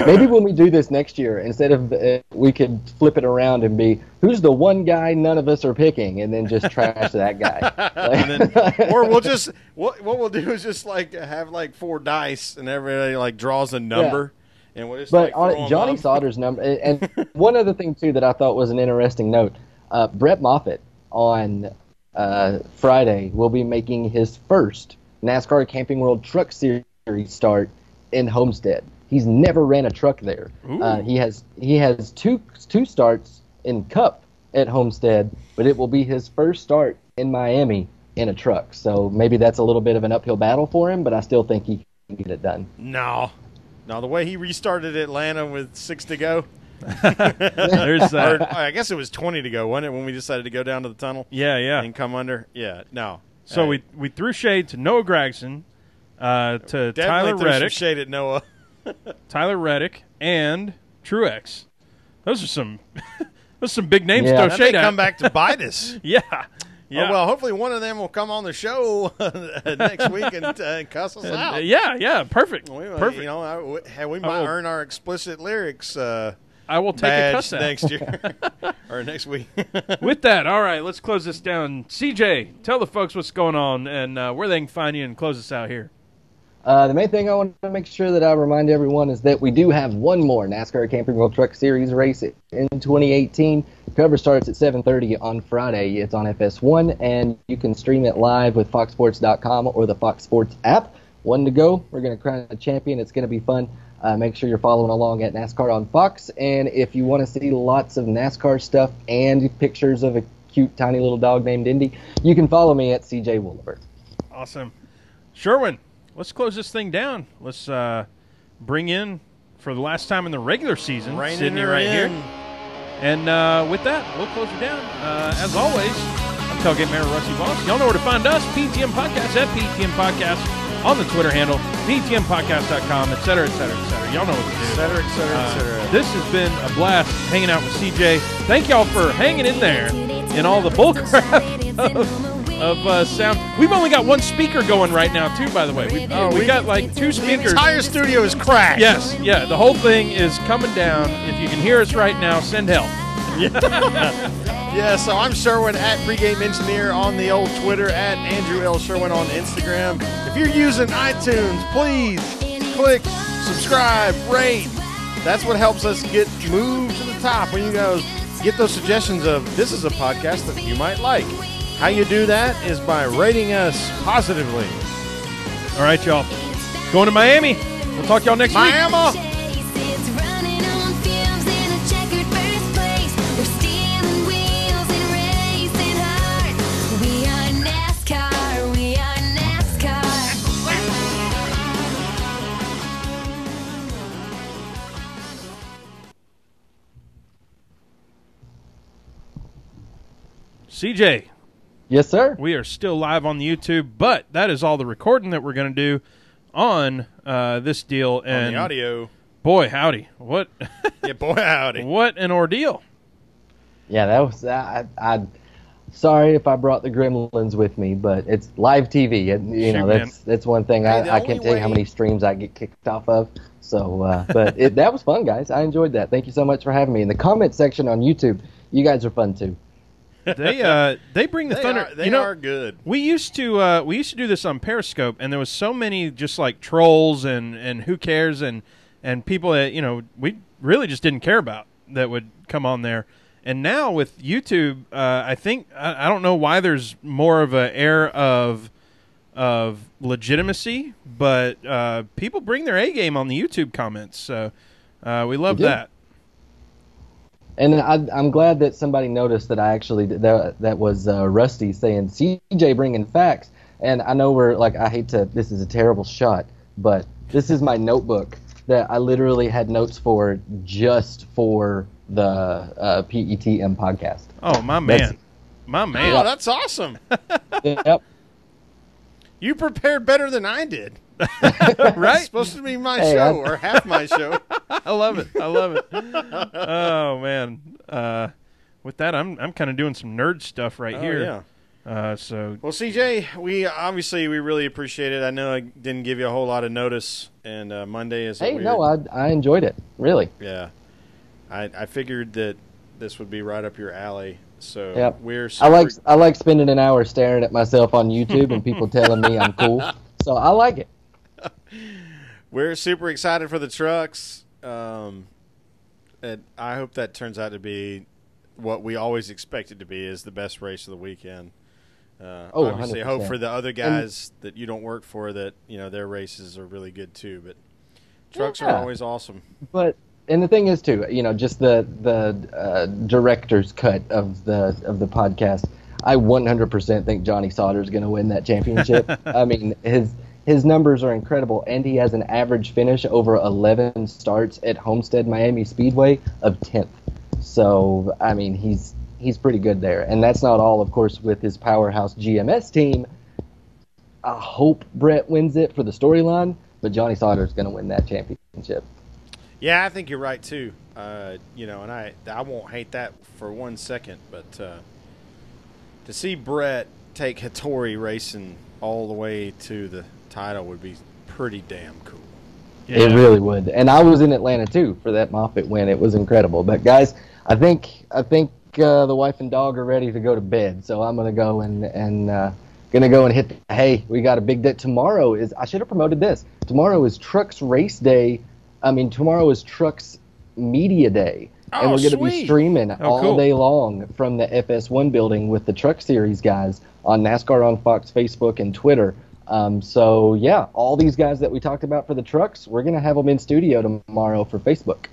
Maybe when we do this next year, instead of we could flip it around and be, who's the one guy none of us are picking, and then just trash that guy. Or we'll just what we'll do is just have 4 dice, and everybody draws a number, and we'll just. But on Johnny Sauter's number, and one other thing too that I thought was an interesting note, Brett Moffitt on Friday will be making his first NASCAR Camping World Truck Series start in Homestead. He's never ran a truck there. He has two starts in Cup at Homestead, but it will be his first start in Miami in a truck. So maybe that's a little bit of an uphill battle for him, but I still think he can get it done. No, the way he restarted Atlanta with 6 to go. There's that. Or, I guess it was 20 to go, wasn't it, when we decided to go down to the tunnel? Yeah. And come under? Yeah, no. So we threw shade to Noah Gragson, to Definitely Tyler threw Reddick. some shade at Noah. Tyler Reddick and Truex. Those are some big names Yeah. to throw shade at. Come back to bite us. Yeah. Oh, well, hopefully one of them will come on the show next week and cuss us out. Yeah, perfect. Perfect. We might earn our explicit lyrics I will take a cuss out next year or next week. With that, all right, let's close this down. CJ, tell the folks what's going on and where they can find you and close us out here. The main thing I want to make sure that I remind everyone is that we do have one more NASCAR Camping World Truck Series race in 2018. Cover starts at 7:30 on Friday. It's on FS1, and you can stream it live with FoxSports.com or the Fox Sports app. 1 to go. We're going to crown a champion. It's going to be fun. Make sure you're following along at NASCAR on Fox. And if you want to see lots of NASCAR stuff and pictures of a cute, tiny little dog named Indy, you can follow me at CJ Woliver. Awesome. Sherwin, let's close this thing down. Let's bring in, for the last time in the regular season, Sydney right here. And with that, we'll close it down. As always, I'm Tailgate Mayor Rusty Voss. Y'all know where to find us, PETM Podcast at PETM Podcast on the Twitter handle, PETMPodcast.com, et cetera, et cetera, et cetera. Y'all know what to do. Et cetera, et cetera, et cetera. This has been a blast hanging out with CJ. Thank y'all for hanging in there in all the bullcrap of sound. We've only got one speaker going right now, too, by the way. We got like 2 speakers. The entire studio is cracked. Yes, yeah. The whole thing is coming down. If you can hear us right now, send help. Yeah, so I'm Sherwin at Pregame Engineer on the old Twitter, at Andrew L. Sherwin on Instagram. If you're using iTunes, please click subscribe, rate. That's what helps us get moved to the top when you guys get those suggestions of this is a podcast that you might like. How you do that is by rating us positively. All right, y'all. Going to Miami. We'll talk to y'all next week. Miami! CJ. Yes, sir. We are still live on the YouTube, but that is all the recording that we're going to do on this deal. And on the audio. Boy, howdy. What? Yeah, boy, howdy. What an ordeal. Yeah, that was. Sorry if I brought the gremlins with me, but it's live TV. And, that's one thing. Hey, I can't tell you how many streams I get kicked off of. So, but that was fun, guys. I enjoyed that. Thank you so much for having me. In the comment section on YouTube, you guys are fun too. They bring the thunder. They are good. We used to do this on Periscope, and there was so many just like trolls and who cares and people that we really just didn't care about that would come on there. And now with YouTube, I think I don't know why there's more of an air of legitimacy, but people bring their A game on the YouTube comments, so we love that. And I'm glad that somebody noticed that I actually that was Rusty saying CJ bringing facts. And I know this is a terrible shot, but this is my notebook that I literally had notes for just for the PETM podcast. Oh, my man. Oh, that's awesome. Yep. You prepared better than I did. Right? It's supposed to be my show or half my show. I love it. Oh man. With that, I'm kind of doing some nerd stuff right here. Yeah. Well, CJ, we really appreciate it. I know I didn't give you a whole lot of notice, and Monday is. I enjoyed it really. Yeah. I figured that this would be right up your alley. So yep. I like spending an hour staring at myself on YouTube and people telling me I'm cool. So I like it. We're super excited for the trucks. And I hope that turns out to be what we always expect it to be, is the best race of the weekend. Obviously, 100%. hope for the other guys that you don't work for that their races are really good too. But trucks are always awesome. And the thing is too, just the director's cut of the podcast. I 100% think Johnny Sauter is going to win that championship. I mean, his numbers are incredible, and he has an average finish over 11 starts at Homestead Miami Speedway of 10th. So, I mean, he's pretty good there. And that's not all, of course, with his powerhouse GMS team. I hope Brett wins it for the storyline, but Johnny Sauter is going to win that championship. Yeah, I think you're right too. And I won't hate that for 1 second, but to see Brett take Hattori racing all the way to the title would be pretty damn cool. Yeah. It really would. And I was in Atlanta too for that Moffitt win. It was incredible. But guys, I think the wife and dog are ready to go to bed, so I'm gonna go and hit. Hey, we got a big day tomorrow. I should have promoted this. Tomorrow is Trucks Race Day. Tomorrow is Trucks Media Day. And we're going to be streaming all day long from the FS1 building with the Truck Series guys on NASCAR on Fox, Facebook, and Twitter. So, yeah, all these guys that we talked about for the trucks, we're going to have them in studio tomorrow for Facebook.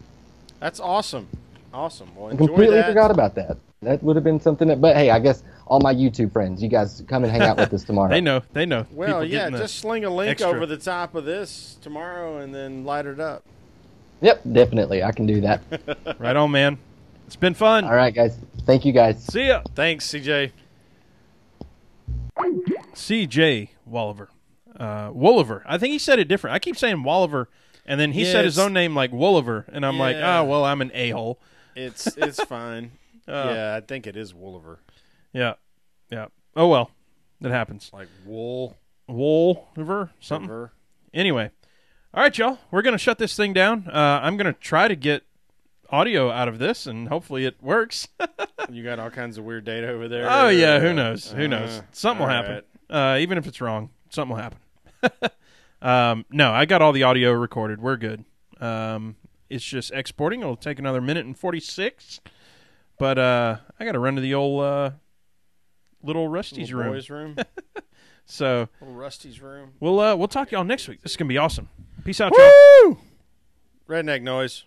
That's awesome. Awesome. Well, I completely forgot about that. That would have been something but hey, I guess all my YouTube friends, you guys come and hang out with us tomorrow. They know. Well, yeah, just sling a link over the top of this tomorrow and then light it up. Yep, definitely. I can do that. Right on, man. It's been fun. All right, guys. Thank you, guys. See ya. Thanks, CJ. CJ Woliver. Woliver. I think he said it different. I keep saying Woliver, and then he said his own name like Woliver, and I'm like, well, I'm an a-hole. It's fine. Yeah, I think it is Woliver. Yeah. Oh, well. That happens. Like Woliver? Something? Anyway. All right, y'all. We're going to shut this thing down. I'm going to try to get audio out of this, and hopefully it works. You got all kinds of weird data over there. Oh yeah, who knows? Who knows? Something will happen. Right. Even if it's wrong, something will happen. No, I got all the audio recorded. We're good. It's just exporting. It'll take another minute and 46. But I got to run to the old little Rusty's Little room. boys' room. So Little Rusty's room. we'll talk to y'all next week. This is gonna be awesome. Peace out, y'all. Redneck noise.